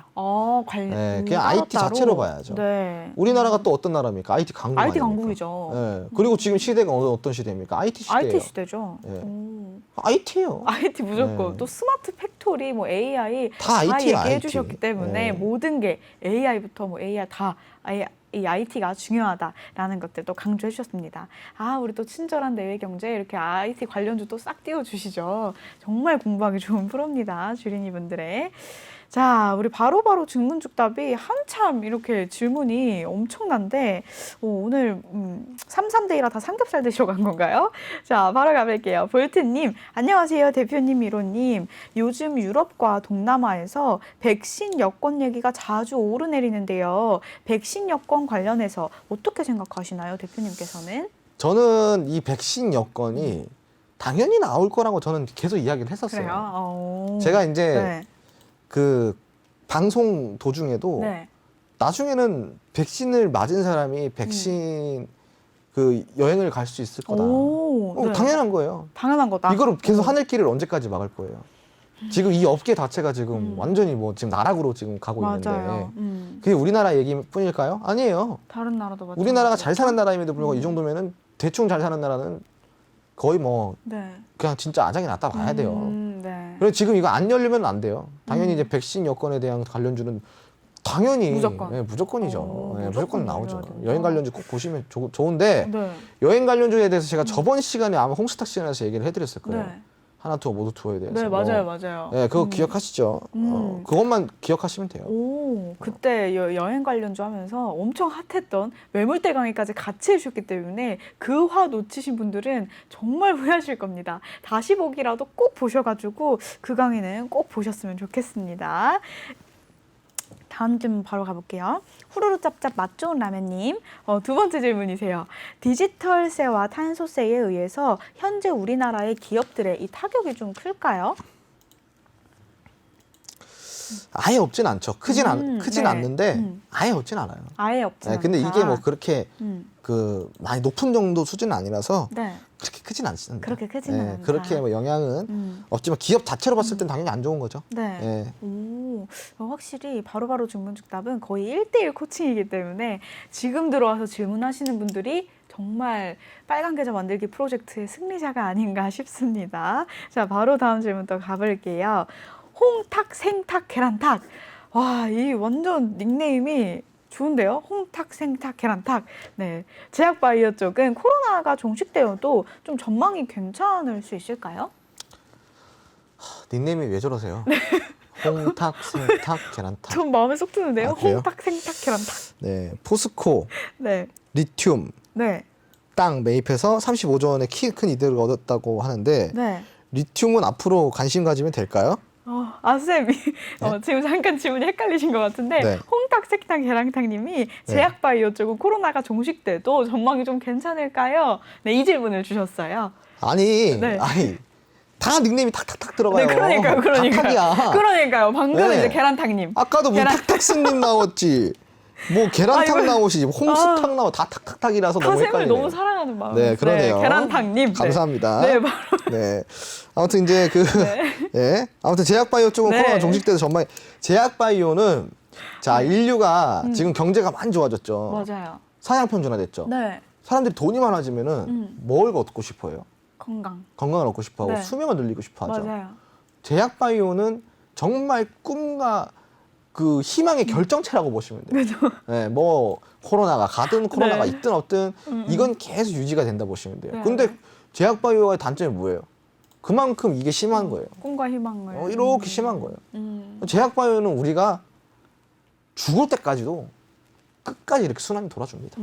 그냥 IT 자체로 봐야죠. 네. 우리나라가 또 어떤 나라입니까? IT 강국 IT 아닙니까? 강국이죠. 네. 그리고 지금 시대가 어떤 시대입니까? IT 시대예요. IT 시대죠. 네. IT예요. IT 무조건. 네. 또 스마트 팩토리, 뭐 AI 다 IT 야, 얘기해 IT. 주셨기 때문에 네. 모든 게 AI부터 뭐 AR 다 이 IT가 중요하다라는 것들 또 강조해 주셨습니다. 우리 또 친절한 내외 경제 이렇게 IT 관련주 또 싹 띄워 주시죠. 정말 공부하기 좋은 프로입니다. 주린이 분들의. 자, 우리 바로바로 증문즉답이 한참 이렇게 질문이 엄청난데 오늘 3-3대1라 다 삼겹살 드시러 간 건가요? 자, 바로 가볼게요. 볼트님, 안녕하세요. 대표님, 미로님. 요즘 유럽과 동남아에서 백신 여권 얘기가 자주 오르내리는데요. 백신 여권 관련해서 어떻게 생각하시나요? 대표님께서는? 저는 이 백신 여건이 당연히 나올 거라고 저는 계속 이야기를 했었어요. 그래요? 제가 이제 네. 그 방송 도중에도 네. 나중에는 백신을 맞은 사람이 백신 그 여행을 갈 수 있을 거다. 네. 당연한 거예요. 당연한 거다. 이거를 계속 하늘길을 언제까지 막을 거예요? 지금 이 업계 자체가 지금 완전히 뭐 지금 나락으로 지금 가고 맞아요. 있는데 그게 우리나라 얘기뿐일까요? 아니에요. 다른 나라도 마찬가지죠. 우리나라가 잘 사는 나라임에도 불구하고 이 정도면은 대충 잘 사는 나라는 거의 뭐 네. 그냥 진짜 아작이 났다 봐야 돼요. 네. 그래서 지금 이거 안 열리면 안 돼요. 당연히 이제 백신 여건에 대한 관련주는 당연히 무조건. 무조건이죠. 무조건 무조건 나오죠. 열려야 된다. 여행 관련주 꼭 보시면 좋은데 네. 여행 관련주에 대해서 제가 저번 시간에 아마 홈스탁 시간에서 얘기를 해드렸을 거예요. 네. 하나 투어 모두 투어에 대해서. 네, 맞아요, 맞아요. 네, 그거 기억하시죠? 그것만 기억하시면 돼요. 오, 그때 여행 관련주 하면서 엄청 핫했던 매물대 강의까지 같이 해주셨기 때문에 그 화 놓치신 분들은 정말 후회하실 겁니다. 다시 보기라도 꼭 보셔가지고 그 강의는 꼭 보셨으면 좋겠습니다. 다음 질문 바로 가볼게요. 후루루 짭짭 맛 좋은 라면님. 두 번째 질문이세요. 디지털세와 탄소세에 의해서 현재 우리나라의 기업들의 이 타격이 좀 클까요? 아예 없진 않죠. 크진 네. 않는데 아예 없진 않아요. 아예 없지 않다. 근데 이게 뭐 그렇게 음. 그 많이 높은 정도 수준은 아니라서 네. 그렇게 크진 않습니다. 그렇게 크지는 않다. 그렇게 뭐 영향은 없지만 기업 자체로 봤을 땐 당연히 안 좋은 거죠. 네. 예. 오, 확실히 바로바로 질문즉답은 거의 1대1 코칭이기 때문에 지금 들어와서 질문하시는 분들이 정말 빨간 계좌 만들기 프로젝트의 승리자가 아닌가 싶습니다. 자, 바로 다음 질문 또 가볼게요. 홍탁, 생탁, 계란탁. 와, 이 완전 닉네임이 좋은데요? 홍탁, 생탁, 계란탁. 네. 제약바이오 쪽은 코로나가 종식되어도 좀 전망이 괜찮을 수 있을까요? 닉네임이 왜 저러세요? 홍탁, 생탁, 계란탁. 전 마음에 쏙 드는데요? 아, 그래요? 홍탁, 생탁, 계란탁. 네, 포스코, 네. 리튬, 네. 땅 매입해서 35조 원의 큰 이득을 얻었다고 하는데 네. 리튬은 앞으로 관심 가지면 될까요? 쌤이 지금 잠깐 질문이 헷갈리신 것 같은데 네. 홍탁, 생탁, 계란탁님이 제약바이오 쪽은 코로나가 종식돼도 전망이 좀 괜찮을까요? 네, 이 질문을 주셨어요. 아니, 네. 다 닉네임이 탁탁탁 들어가요. 네, 그러니까요. 탁탁이야. 그러니까요. 방금 네. 이제 계란탁님. 아까도 뭐 탁탁스님 나왔지. 뭐 계란탁 이거- 홍수탁 나오고 다 탁탁탁이라서 너무 타sem을 헷갈리네요. 너무 사랑하는 마음. 네, 그러네요. 계란탁님. 감사합니다. 네, 바로. 네. 아무튼 이제 예. 아무튼 제약바이오 쪽은 네. 코로나 종식돼서 전망. 제약바이오는 자 인류가 지금 경제가 많이 좋아졌죠. 맞아요. 사양 편준화됐죠. 네. 사람들이 돈이 많아지면은 뭘 얻고 싶어요? 건강. 건강을 얻고 싶어하고 네. 수명을 늘리고 싶어하죠. 맞아요. 제약바이오는 정말 꿈과 그 희망의 결정체라고 보시면 돼요. 그죠. 네, 뭐 코로나가 가든 코로나가 네. 있든 없든 이건 계속 유지가 된다 보시면 돼요. 네. 근데 제약바이오의 단점이 뭐예요? 그만큼 이게 심한 거예요. 꿈과 희망을. 이렇게 심한 거예요. 음. 제약바이오는 우리가 죽을 때까지도 끝까지 이렇게 순환이 돌아줍니다.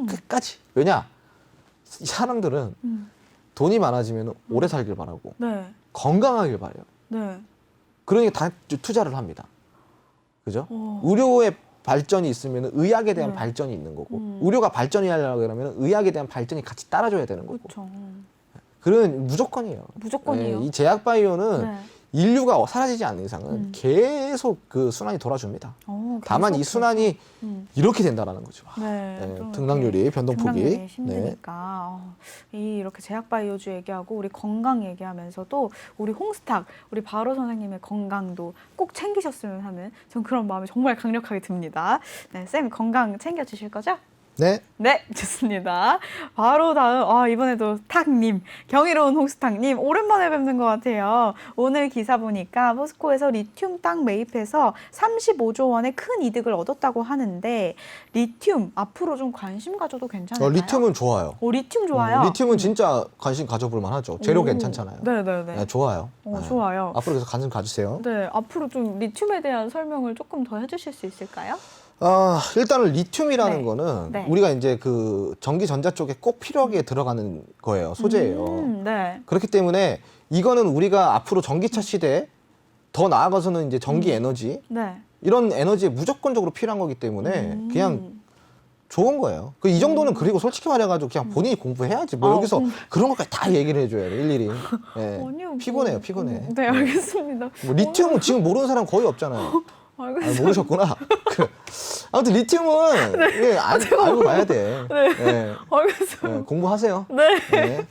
끝까지. 왜냐? 이 사람들은 돈이 많아지면 오래 살길 바라고 네. 건강하길 바래요. 네. 그러니까 다 투자를 합니다. 그죠? 오. 의료의 발전이 있으면 의학에 대한 네. 발전이 있는 거고 의료가 발전이 하려고 그러면 의학에 대한 발전이 같이 따라줘야 되는 거고 그렇죠. 그런 무조건이에요. 무조건이에요. 이 제약바이오는 네. 인류가 사라지지 않는 이상은 계속 그 순환이 돌아줍니다. 다만 이 계속 순환이 이렇게 된다라는 거죠. 네, 네, 좀 등락률이 이렇게 변동폭이. 등락률이 힘드니까 이렇게 제약바이오주 얘기하고 우리 건강 얘기하면서도 우리 홍스탁, 우리 바로 선생님의 건강도 꼭 챙기셨으면 하는 전 그런 마음이 정말 강력하게 듭니다. 네, 쌤 건강 챙겨주실 거죠? 네. 네, 좋습니다. 바로 다음, 이번에도 탁님, 경이로운 홍스탁님, 오랜만에 뵙는 것 같아요. 오늘 기사 보니까 포스코에서 리튬 땅 매입해서 35조 원의 큰 이득을 얻었다고 하는데, 리튬 앞으로 좀 관심 가져도 괜찮을까요? 리튬은 좋아요. 리튬 좋아요. 리튬은 진짜 관심 가져볼 만하죠. 재료 괜찮잖아요. 네네네. 네, 좋아요. 네. 좋아요. 앞으로 계속 관심 가주세요. 네, 앞으로 좀 리튬에 대한 설명을 조금 더 해주실 수 있을까요? 일단은 리튬이라는 네. 거는 네. 우리가 이제 그 전기 전자 쪽에 꼭 필요하게 들어가는 거예요. 소재예요. 네. 그렇기 때문에 이거는 우리가 앞으로 전기차 시대에 더 나아가서는 이제 전기 에너지 네. 이런 에너지에 무조건적으로 필요한 거기 때문에 그냥 좋은 거예요. 그 이 정도는 그리고 솔직히 말해가지고 그냥 본인이 공부해야지. 뭐 여기서 그런 것까지 다 얘기를 해줘야 돼, 일일이. 예. 아니요, 피곤해요, 뭐. 피곤해. 네, 알겠습니다. 뭐 리튬은 지금 모르는 사람 거의 없잖아요. 아, 알겠습니다. 모르셨구나. 아무튼 리튬은 예, 알고 봐야 돼. 네. 예. 알겠어요. 예, 공부하세요. 네. 예.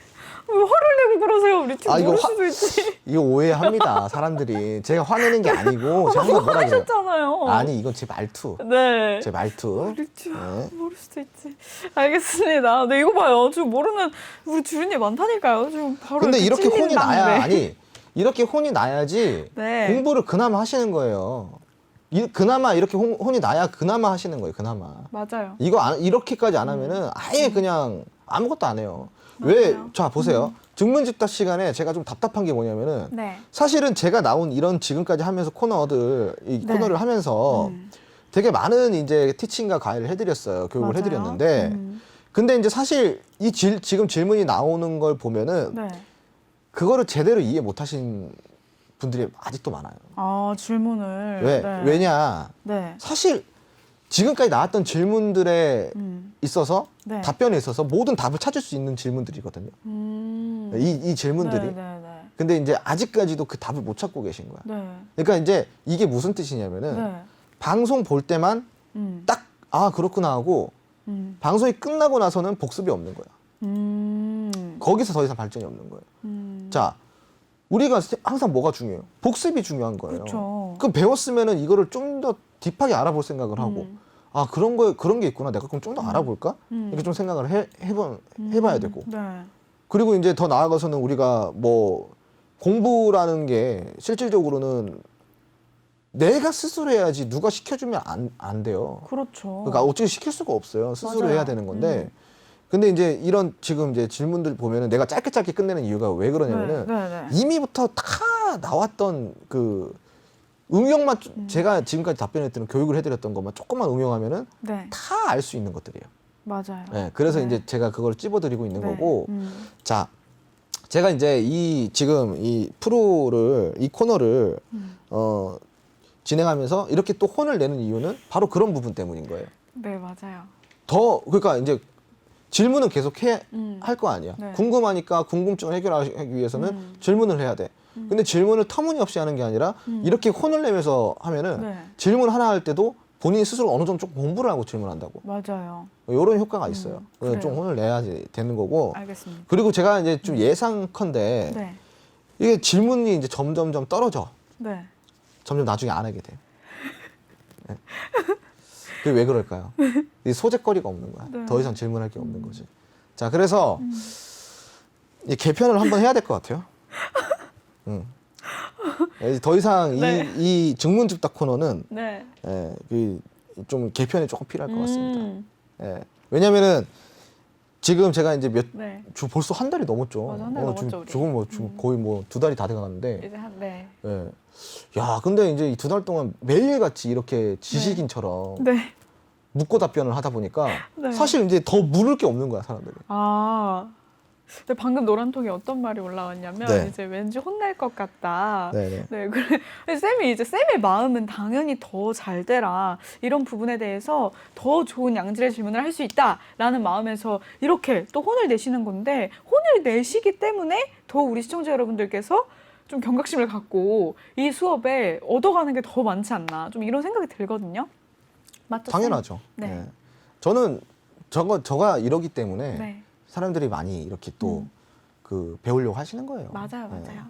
왜 화를 내고 그러세요? 우리 팀 아, 이거 모를 화- 수도 있지. 이거 오해합니다, 사람들이. 제가 화내는 게 아니고 제가 항상 뭐라 그래요. 하셨잖아요. 아니, 이건 제 말투. 네. 제 말투. 우리 팀 네. 모를 수도 있지. 알겠습니다. 네, 이거 봐요. 지금 모르는 우리 주린이 많다니까요. 지금 바로 근데 이렇게 찔리는 혼이 나야, 당근에. 아니, 이렇게 혼이 나야지 네. 공부를 그나마 하시는 거예요. 그나마 이렇게 혼이 나야 그나마 하시는 거예요, 그나마. 맞아요. 이거 이렇게까지 안 하면은 아예 그냥 아무것도 안 해요. 왜? 맞아요. 자, 보세요. 증문집답 시간에 제가 좀 답답한 게 뭐냐면은 네. 사실은 제가 나온 이런 지금까지 하면서 네. 코너를 하면서 되게 많은 이제 티칭과 가이드를 해드렸어요. 교육을 맞아요. 해드렸는데 근데 이제 사실 지금 질문이 나오는 걸 보면은 네. 그거를 제대로 이해 못 하신 분들이 아직도 많아요. 아, 질문을. 왜? 네. 왜냐? 네. 사실 지금까지 나왔던 질문들에 있어서 네. 답변에 있어서 모든 답을 찾을 수 있는 질문들이거든요. 이 질문들이. 네, 네, 네. 근데 이제 아직까지도 그 답을 못 찾고 계신 거야. 네. 그러니까 이제 이게 무슨 뜻이냐면은 네. 방송 볼 때만 딱 아 그렇구나 하고 방송이 끝나고 나서는 복습이 없는 거야. 거기서 더 이상 발전이 없는 거예요. 자, 우리가 항상 뭐가 중요해요? 복습이 중요한 거예요. 그렇죠. 그럼 배웠으면은 이거를 좀 더 딥하게 알아볼 생각을 하고 아 그런 게 있구나. 내가 그럼 좀 더 알아볼까? 이렇게 좀 생각을 해봐야 되고. 네. 그리고 이제 더 나아가서는 우리가 뭐 공부라는 게 실질적으로는 내가 스스로 해야지 누가 시켜주면 안 돼요. 그렇죠. 그러니까 어떻게 시킬 수가 없어요. 스스로 맞아요. 해야 되는 건데. 근데 이제 이런 지금 이제 질문들 보면은 내가 짧게 끝내는 이유가 왜 그러냐면은 네, 네, 네. 이미부터 다 나왔던 그 응용만 제가 지금까지 답변했던 교육을 해드렸던 것만 조금만 응용하면은 네. 다 알 수 있는 것들이에요. 맞아요. 네, 그래서 네. 이제 제가 그걸 찝어드리고 있는 네. 거고. 자, 제가 이제 지금 이 코너를 진행하면서 이렇게 또 혼을 내는 이유는 바로 그런 부분 때문인 거예요. 네, 맞아요. 그러니까 이제 질문은 계속 할 거 아니야. 네. 궁금하니까 궁금증을 해결하기 위해서는 질문을 해야 돼. 근데 질문을 터무니없이 하는 게 아니라 이렇게 혼을 내면서 하면은 네. 질문 하나 할 때도 본인이 스스로 어느 정도 좀 공부를 하고 질문한다고. 맞아요. 이런 효과가 있어요. 그래요. 좀 혼을 내야지 되는 거고. 알겠습니다. 그리고 제가 이제 좀 예상컨대 네. 이게 질문이 이제 점점점 떨어져. 네. 점점 나중에 안 하게 돼. 네. 그게 왜 그럴까요? 이 소재거리가 없는 거야. 네. 더 이상 질문할 게 없는 거지. 자, 그래서 이 개편을 한번 해야 될 것 같아요. 더 이상 네. 이 증문즉답 코너는 네. 좀 개편이 조금 필요할 것 같습니다. 예. 왜냐면은 지금 제가 이제 네. 벌써 한 달이 넘었죠. 맞아, 한 달 넘었죠, 우리. 지금 거의 뭐 2달이 다 돼가는데. 이제 네. 예. 야, 근데 이제 이 2달 동안 매일같이 이렇게 지식인처럼 네. 묻고 답변을 하다 보니까 네. 사실 이제 더 물을 게 없는 거야, 사람들이. 아. 근데 방금 노란통에 어떤 말이 올라왔냐면 네. 이제 왠지 혼날 것 같다. 네네. 네, 그래 쌤의 마음은 당연히 더 잘 되라 이런 부분에 대해서 더 좋은 양질의 질문을 할 수 있다라는 마음에서 이렇게 또 혼을 내시는 건데 혼을 내시기 때문에 더 우리 시청자 여러분들께서 좀 경각심을 갖고 이 수업에 얻어가는 게 더 많지 않나 좀 이런 생각이 들거든요. 맞죠? 쌤? 당연하죠. 네. 예. 저는 저가 이러기 때문에 네, 사람들이 많이 이렇게 또 그 배우려고 하시는 거예요. 맞아요, 예. 맞아요.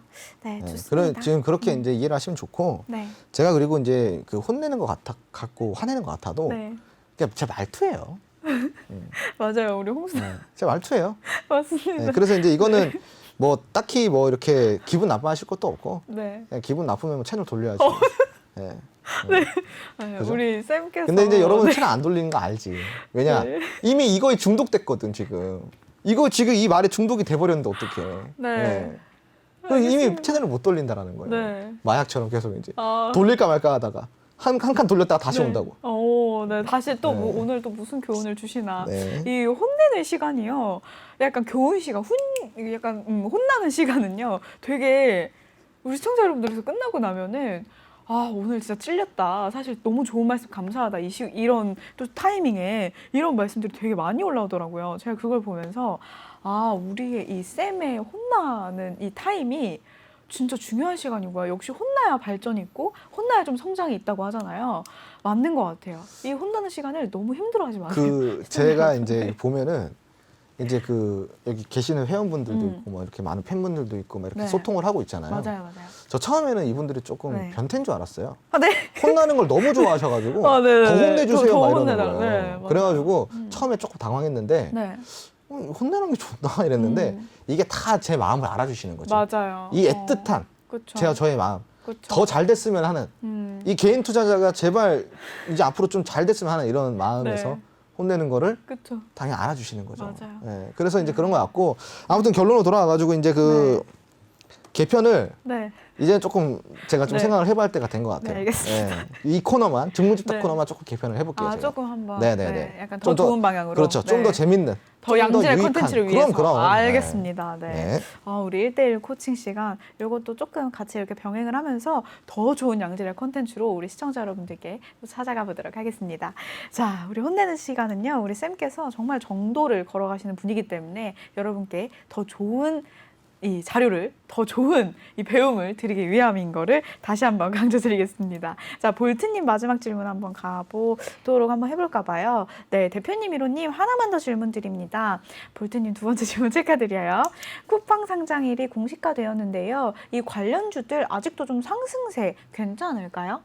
네, 예. 좋습니다. 지금 그렇게 이제 이해를 하시면 좋고, 네, 제가 그리고 이제 그 혼내는 것 같고 화내는 것 같아도 네, 그냥 제 말투예요. 맞아요. 우리 홍수 제 말투예요. 맞습니다. 예. 그래서 이제 이거는 뭐 딱히 뭐 이렇게 기분 나빠하실 것도 없고, 네. 그냥 기분 나쁘면 뭐 채널 돌려야지. 예. 아니, 그죠? 우리 쌤께서 근데 이제 여러분 네. 채널 안 돌리는 거 알지? 왜냐? 네. 이미 이거에 중독됐거든 지금. 이거 지금 이 말에 중독이 돼버렸는데 어떡해? 네. 그럼 이미 알겠습니다. 채널을 못 돌린다라는 거예요. 네. 마약처럼 계속 이제 아, 돌릴까 말까 하다가 한 칸 돌렸다가 다시 네. 온다고. 네. 다시 또 네. 오늘 또 무슨 교훈을 주시나. 네. 이 혼내는 시간이요. 약간 교훈 시간, 혼나는 시간은요. 되게 우리 시청자 여러분들에서 끝나고 나면은 아, 오늘 진짜 찔렸다. 사실 너무 좋은 말씀 감사하다. 이런 또 타이밍에 이런 말씀들이 되게 많이 올라오더라고요. 제가 그걸 보면서 아, 우리의 이 쌤의 혼나는 이 타임이 진짜 중요한 시간이고요. 역시 혼나야 발전이 있고 혼나야 좀 성장이 있다고 하잖아요. 맞는 것 같아요. 이 혼나는 시간을 너무 힘들어하지 마세요. 제가 이제 보면은 이제 여기 계시는 회원분들도 있고 뭐 이렇게 많은 팬분들도 있고 막 이렇게 네. 소통을 하고 있잖아요. 맞아요. 저 처음에는 이분들이 조금 네. 변태인 줄 알았어요. 아, 네. 혼나는 걸 너무 좋아하셔가지고 아, 네네네. 더 혼내주세요 더 막 이러는 혼내달라. 거예요. 네, 맞아요. 그래가지고 처음에 조금 당황했는데 네. 혼내는 게 좋나 이랬는데 이게 다 제 마음을 알아주시는 거죠. 맞아요. 이 애틋한 그쵸. 저의 마음 그쵸. 더 잘 됐으면 하는 이 개인 투자자가 제발 이제 앞으로 좀 잘 됐으면 하는 이런 마음에서 네. 혼내는 거를 그쵸. 당연히 알아주시는 거죠. 맞아요. 예, 그래서 이제 그런 거 같고 아무튼 결론으로 돌아와가지고 이제 개편을 네. 이제 조금 제가 좀 네. 생각을 해봐야 할 때가 된 것 같아요. 네, 알겠습니다. 예, 이 코너만 증문집답 네. 코너만 조금 개편을 해볼게요. 아, 제가. 조금 한번. 네네네. 네, 약간 좀 더 좋은 방향으로. 그렇죠. 좀 더 네. 재밌는. 더 좀 양질의 유익한. 콘텐츠를 위해서. 그럼. 알겠습니다. 네. 네. 우리 1대1 코칭 시간 이것도 조금 같이 이렇게 병행을 하면서 더 좋은 양질의 콘텐츠로 우리 시청자 여러분들께 또 찾아가 보도록 하겠습니다. 자, 우리 혼내는 시간은요. 우리 쌤께서 정말 정도를 걸어가시는 분이기 때문에 여러분께 더 좋은 이 자료를 더 좋은 이 배움을 드리기 위함인 거를 다시 한번 강조드리겠습니다. 자, 볼트님 마지막 질문 한번 가보도록 한번 해볼까 봐요. 네, 대표님, 1호님 하나만 더 질문 드립니다. 볼트님 두 번째 질문 체크드려요. 쿠팡 상장일이 공시화되었는데요. 이 관련주들 아직도 좀 상승세 괜찮을까요?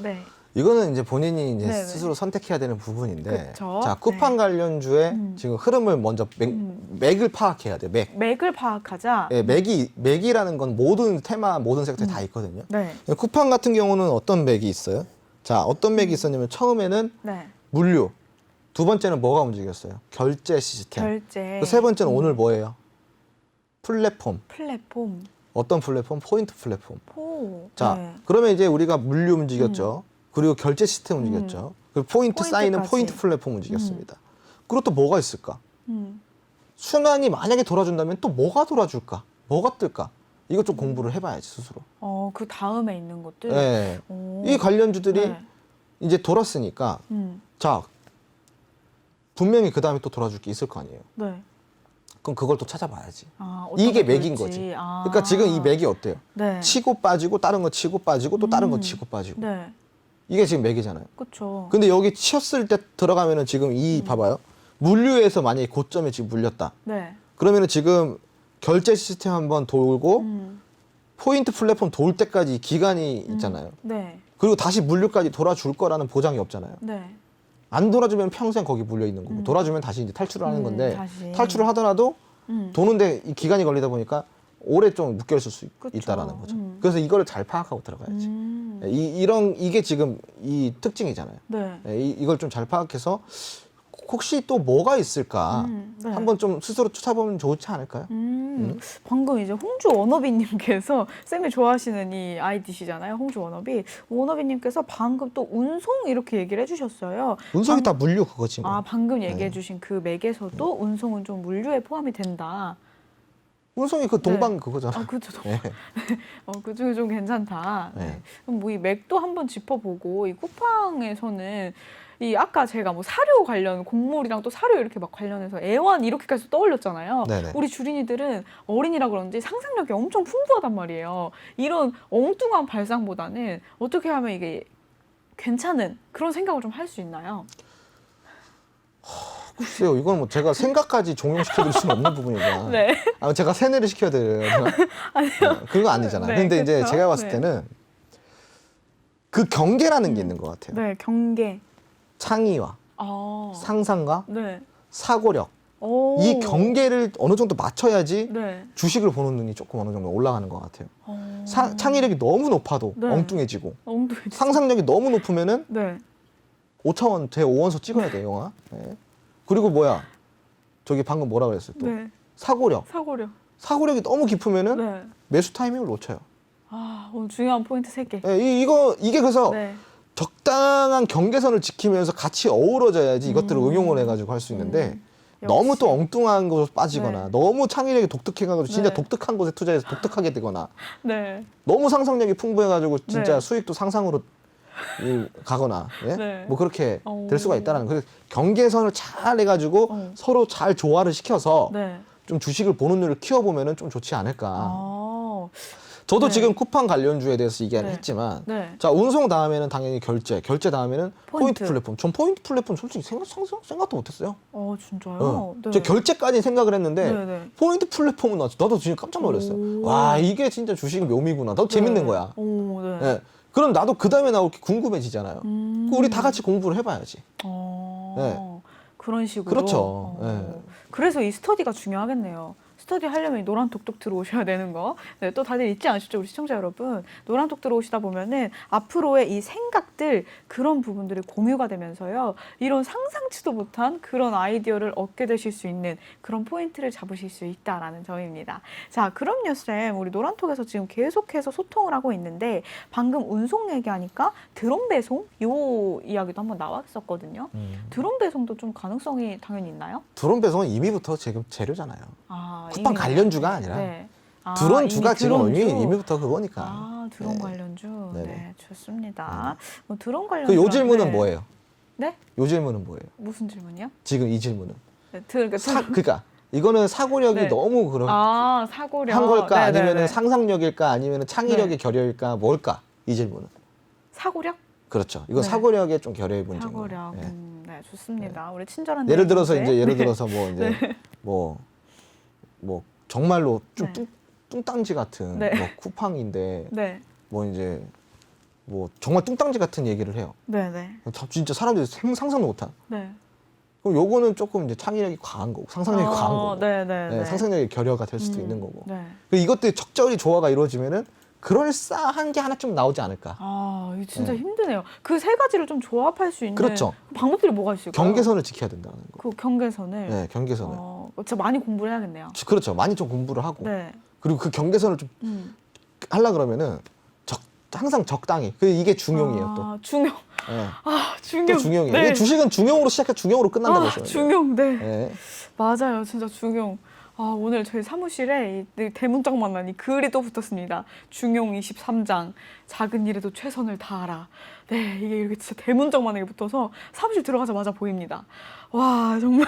네. 이거는 이제 본인이 이제 네네. 스스로 선택해야 되는 부분인데, 그쵸. 자 쿠팡 네. 관련주의 지금 흐름을 먼저 맥을 파악해야 돼요. 맥을 파악하자. 예, 맥이라는 건 모든 테마, 모든 섹터에 다 있거든요. 네. 쿠팡 같은 경우는 어떤 맥이 있어요? 자, 어떤 맥이 있었냐면 처음에는 네. 물류, 두 번째는 뭐가 움직였어요? 결제 시스템. 결제. 세 번째는 오늘 뭐예요? 플랫폼. 플랫폼. 어떤 플랫폼? 포인트 플랫폼. 자, 네. 그러면 이제 우리가 물류 움직였죠. 그리고 결제 시스템 움직였죠. 그리고 포인트 쌓이는 포인트까지. 포인트 플랫폼 움직였습니다. 그리고 또 뭐가 있을까? 음. 순환이 만약에 돌아준다면 또 뭐가 돌아줄까? 뭐가 뜰까? 이거 좀 공부를 해봐야지 스스로. 그 다음에 있는 것들. 네. 오. 이 관련주들이 네. 이제 돌았으니까 자 분명히 그 다음에 또 돌아줄 게 있을 거 아니에요. 네. 그럼 그걸 또 찾아봐야지. 어떤 이게 거 맥인 돌지. 거지. 그러니까 지금 이 맥이 어때요? 네. 치고 빠지고 다른 거 치고 빠지고 또 다른 거 치고 빠지고. 네. 이게 지금 맥이잖아요. 그렇죠. 근데 여기 치었을 때 들어가면은 지금 봐봐요. 물류에서 만약에 고점에 지금 물렸다. 네. 그러면은 지금 결제 시스템 한번 돌고 포인트 플랫폼 돌 때까지 기간이 있잖아요. 네. 그리고 다시 물류까지 돌아줄 거라는 보장이 없잖아요. 네. 안 돌아주면 평생 거기 물려 있는 거고 돌아주면 다시 이제 탈출을 하는 건데 다시. 탈출을 하더라도 도는데 이 기간이 걸리다 보니까 오래 좀 묶여 있을 수 그쵸. 있다라는 거죠. 그래서 이거를 잘 파악하고 들어가야지. 이게 지금 이 특징이잖아요. 네. 이걸 좀 잘 파악해서 혹시 또 뭐가 있을까 네. 한번 좀 스스로 찾아보면 좋지 않을까요? 방금 이제 홍주 워너비님께서 쌤이 좋아하시는 이 아이디시잖아요. 홍주 워너비님께서 방금 또 운송 이렇게 얘기를 해주셨어요. 운송이 다 물류 그거지 뭐. 방금 얘기해주신 그 맥에서도 운송은 좀 물류에 포함이 된다. 운송이 그 동방 그거잖아. 그렇죠. 네. 그 중에 좀 괜찮다. 네. 네. 그럼 뭐 이 맥도 한번 짚어보고 이 쿠팡에서는 이 아까 제가 뭐 사료 관련 곡물이랑 또 사료 이렇게 막 관련해서 애완 이렇게까지 떠올렸잖아요. 네네. 우리 주린이들은 어린이라 그런지 상상력이 엄청 풍부하단 말이에요. 이런 엉뚱한 발상보다는 어떻게 하면 이게 괜찮은 그런 생각을 좀 할 수 있나요? 글쎄요, 이건 뭐 제가 생각까지 종용시켜드릴 수는 없는 부분이구나. 네. 제가 세뇌를 시켜드려요. 아니요. 그건 아니잖아요. 네, 근데 이제 그쵸? 제가 봤을 네. 때는 그 경계라는 게 있는 것 같아요. 네, 경계. 창의와 상상과 네. 사고력. 오. 이 경계를 어느 정도 맞춰야지 네. 주식을 보는 눈이 조금 어느 정도 올라가는 것 같아요. 창의력이 너무 높아도 네. 엉뚱해지고 엉뚱해. 상상력이 너무 높으면은 네. 5차원 제 5원서 찍어야 돼요, 영화. 네. 그리고 저기 방금 뭐라 그랬어요? 또 네. 사고력. 사고력. 사고력이 너무 깊으면은 네. 매수 타이밍을 놓쳐요. 오늘 중요한 포인트 3개. 네, 이게 그래서 네. 적당한 경계선을 지키면서 같이 어우러져야지 이것들을 응용을 해가지고 할 수 있는데 너무 또 엉뚱한 곳에 빠지거나 네. 너무 창의력이 독특해가지고 진짜 네. 독특한 곳에 투자해서 독특하게 되거나 네. 너무 상상력이 풍부해가지고 진짜 네. 수익도 상상으로 가거나 예? 네. 뭐 그렇게 오. 될 수가 있다는 거예요. 그래서 경계선을 잘 해가지고 어. 서로 잘 조화를 시켜서 네. 좀 주식을 보는 눈을 키워보면은 좀 좋지 않을까. 아. 저도 네. 지금 쿠팡 관련주에 대해서 얘기를 네. 했지만 네. 자 운송 다음에는 당연히 결제 다음에는 포인트 포인트. 플랫폼. 전 포인트 플랫폼 솔직히 생각도 못했어요. 진짜요? 어. 네. 저 결제까지 생각을 했는데 네, 네. 포인트 플랫폼은 나도 진짜 깜짝 놀랐어요. 오. 와 이게 진짜 주식의 묘미구나. 나도 재밌는 네. 거야. 오, 네. 예. 그럼 나도 그 다음에 나올 게 궁금해지잖아요. 그럼 우리 다 같이 공부를 해봐야지. 그런 식으로. 그렇죠. 그래서 이 스터디가 중요하겠네요. 스터디 하려면 이 노란톡톡 들어오셔야 되는 거. 네, 또 다들 잊지 않으시죠, 우리 시청자 여러분. 노란톡 들어오시다 보면은 앞으로의 이 생각들 그런 부분들이 공유가 되면서요. 이런 상상치도 못한 그런 아이디어를 얻게 되실 수 있는 그런 포인트를 잡으실 수 있다라는 점입니다. 자, 그럼요, 쌤. 우리 노란톡에서 지금 계속해서 소통을 하고 있는데 방금 운송 얘기하니까 드론 배송 요 이야기도 한번 나왔었거든요. 드론 배송도 좀 가능성이 당연히 있나요? 드론 배송은 이미부터 지금 재료잖아요. 쿠팡 이미 관련주가 아니라 네. 드론주가 이미 지금 드론주? 이미부터 그거니까. 드론 네. 관련주. 네네. 네, 좋습니다. 뭐 드론 관련주. 요 질문은 뭐예요? 네? 요 질문은 뭐예요? 무슨 질문이요? 지금 이 질문은. 네, 그러니까 이거는 사고력이 네. 너무 그런 사고력. 한 걸까 네네네. 아니면 상상력일까 아니면 창의력의 네. 결여일까 뭘까 이 질문은. 사고력? 그렇죠. 이거 네. 사고력의 좀 결여의 문제인 사고력. 거예요. 예. 네, 좋습니다. 우리 친절한 예를 들어서 내용인데. 이제 예를 네. 들어서 뭐 이제 뭐 정말로 좀 네. 뚱땅지 같은 네. 뭐 쿠팡인데 네. 뭐 이제 뭐 정말 뚱땅지 같은 얘기를 해요. 네, 네. 진짜 사람들이 상상도 못한. 네. 그럼 요거는 조금 이제 창의력이 과한 거고 상상력이 과한 거고. 네, 네, 네, 네. 상상력의 결여가 될 수도 있는 거고. 네. 그리고 이것들이 적절히 조화가 이루어지면은 그럴싸한 게 하나 좀 나오지 않을까. 이거 진짜 네. 힘드네요. 그 세 가지를 좀 조합할 수 있는 그렇죠. 방법들이 뭐가 있을까요? 경계선을 지켜야 된다는 거. 그 경계선을. 네, 경계선을. 진짜 많이 공부를 해야겠네요. 그렇죠. 많이 좀 공부를 하고. 네. 그리고 그 경계선을 좀 음. 하려 그러면은 항상 적당히. 이게 중용이에요 또. 중용. 네. 중용. 또 중용이에요. 네. 이게 주식은 중용으로 시작해 중용으로 끝난다고 보시면 돼요. 중용. 네. 네. 맞아요. 진짜 중용. 오늘 저희 사무실에 이 대문짝만 나니 글이 또 붙었습니다. 중용 23장. 작은 일에도 최선을 다하라. 네, 이게 이렇게 진짜 대문짝만하게 붙어서 사무실 들어가자마자 보입니다. 와, 정말.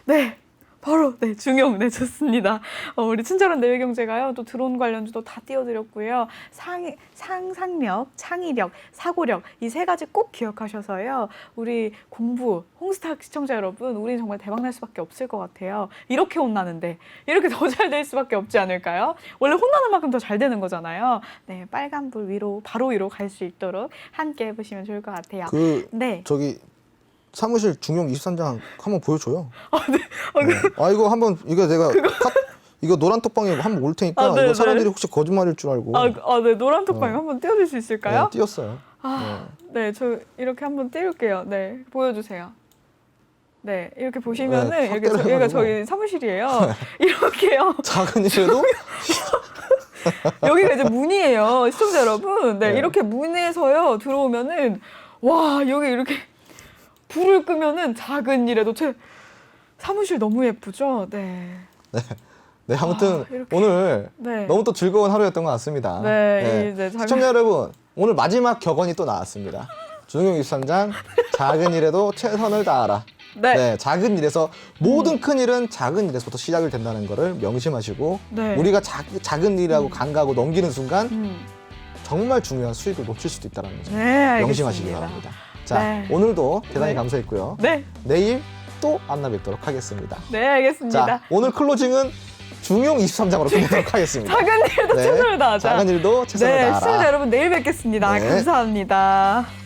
네. 바로 중용 좋습니다. 우리 친절한 내외경제가요 또 드론 관련주도 다 띄워드렸고요. 상상력, 창의력, 사고력 이 세 가지 꼭 기억하셔서요. 우리 공부 홍스탁 시청자 여러분, 우리는 정말 대박 날 수밖에 없을 것 같아요. 이렇게 혼나는데 이렇게 더 잘 될 수밖에 없지 않을까요? 원래 혼나는 만큼 더 잘 되는 거잖아요. 네, 빨간불 위로 바로 위로 갈 수 있도록 함께 해보시면 좋을 것 같아요. 네. 저기 사무실 중용 23장 한번 보여줘요. 네. 이거 한번 이거 내가 이거 노란 톡방에 한번 올 테니까 네, 이거 사람들이 혹시 거짓말일 줄 알고. 네, 노란 톡방에 한번 띄워줄 수 있을까요? 네, 띄웠어요. 네, 저 이렇게 한번 띄울게요. 네, 보여주세요. 네, 이렇게 보시면은 네, 이렇게 확대를 여기가 해가지고. 저희 사무실이에요. 이렇게요. 작은 일에도 여기가 이제 문이에요, 시청자 여러분. 네, 네. 이렇게 문에서요 들어오면은 와 여기 이렇게 불을 끄면은 작은 일에도 사무실 너무 예쁘죠? 네. 네, 아무튼 이렇게. 오늘 네. 너무 또 즐거운 하루였던 것 같습니다. 네, 시청자 여러분, 오늘 마지막 격언이 또 나왔습니다. 중용 23장 작은 일에도 최선을 다하라. 네. 작은 일에서 모든 큰 일은 작은 일에서부터 시작이 된다는 거를 명심하시고 네. 우리가 작은 일이라고 간과하고 넘기는 순간 음. 정말 중요한 수익을 놓칠 수도 있다는 점 네, 알겠습니다. 명심하시기 바랍니다. 자, 네. 오늘도 대단히 네. 감사했고요. 네, 내일 또 만나 뵙도록 하겠습니다. 네, 알겠습니다. 자, 오늘 클로징은 중용 23장으로 끝내도록 하겠습니다. 작은 일에도 네. 최선을 다하자. 작은 일도 최선을 네, 다하라. 시청자 여러분 내일 뵙겠습니다. 네. 감사합니다.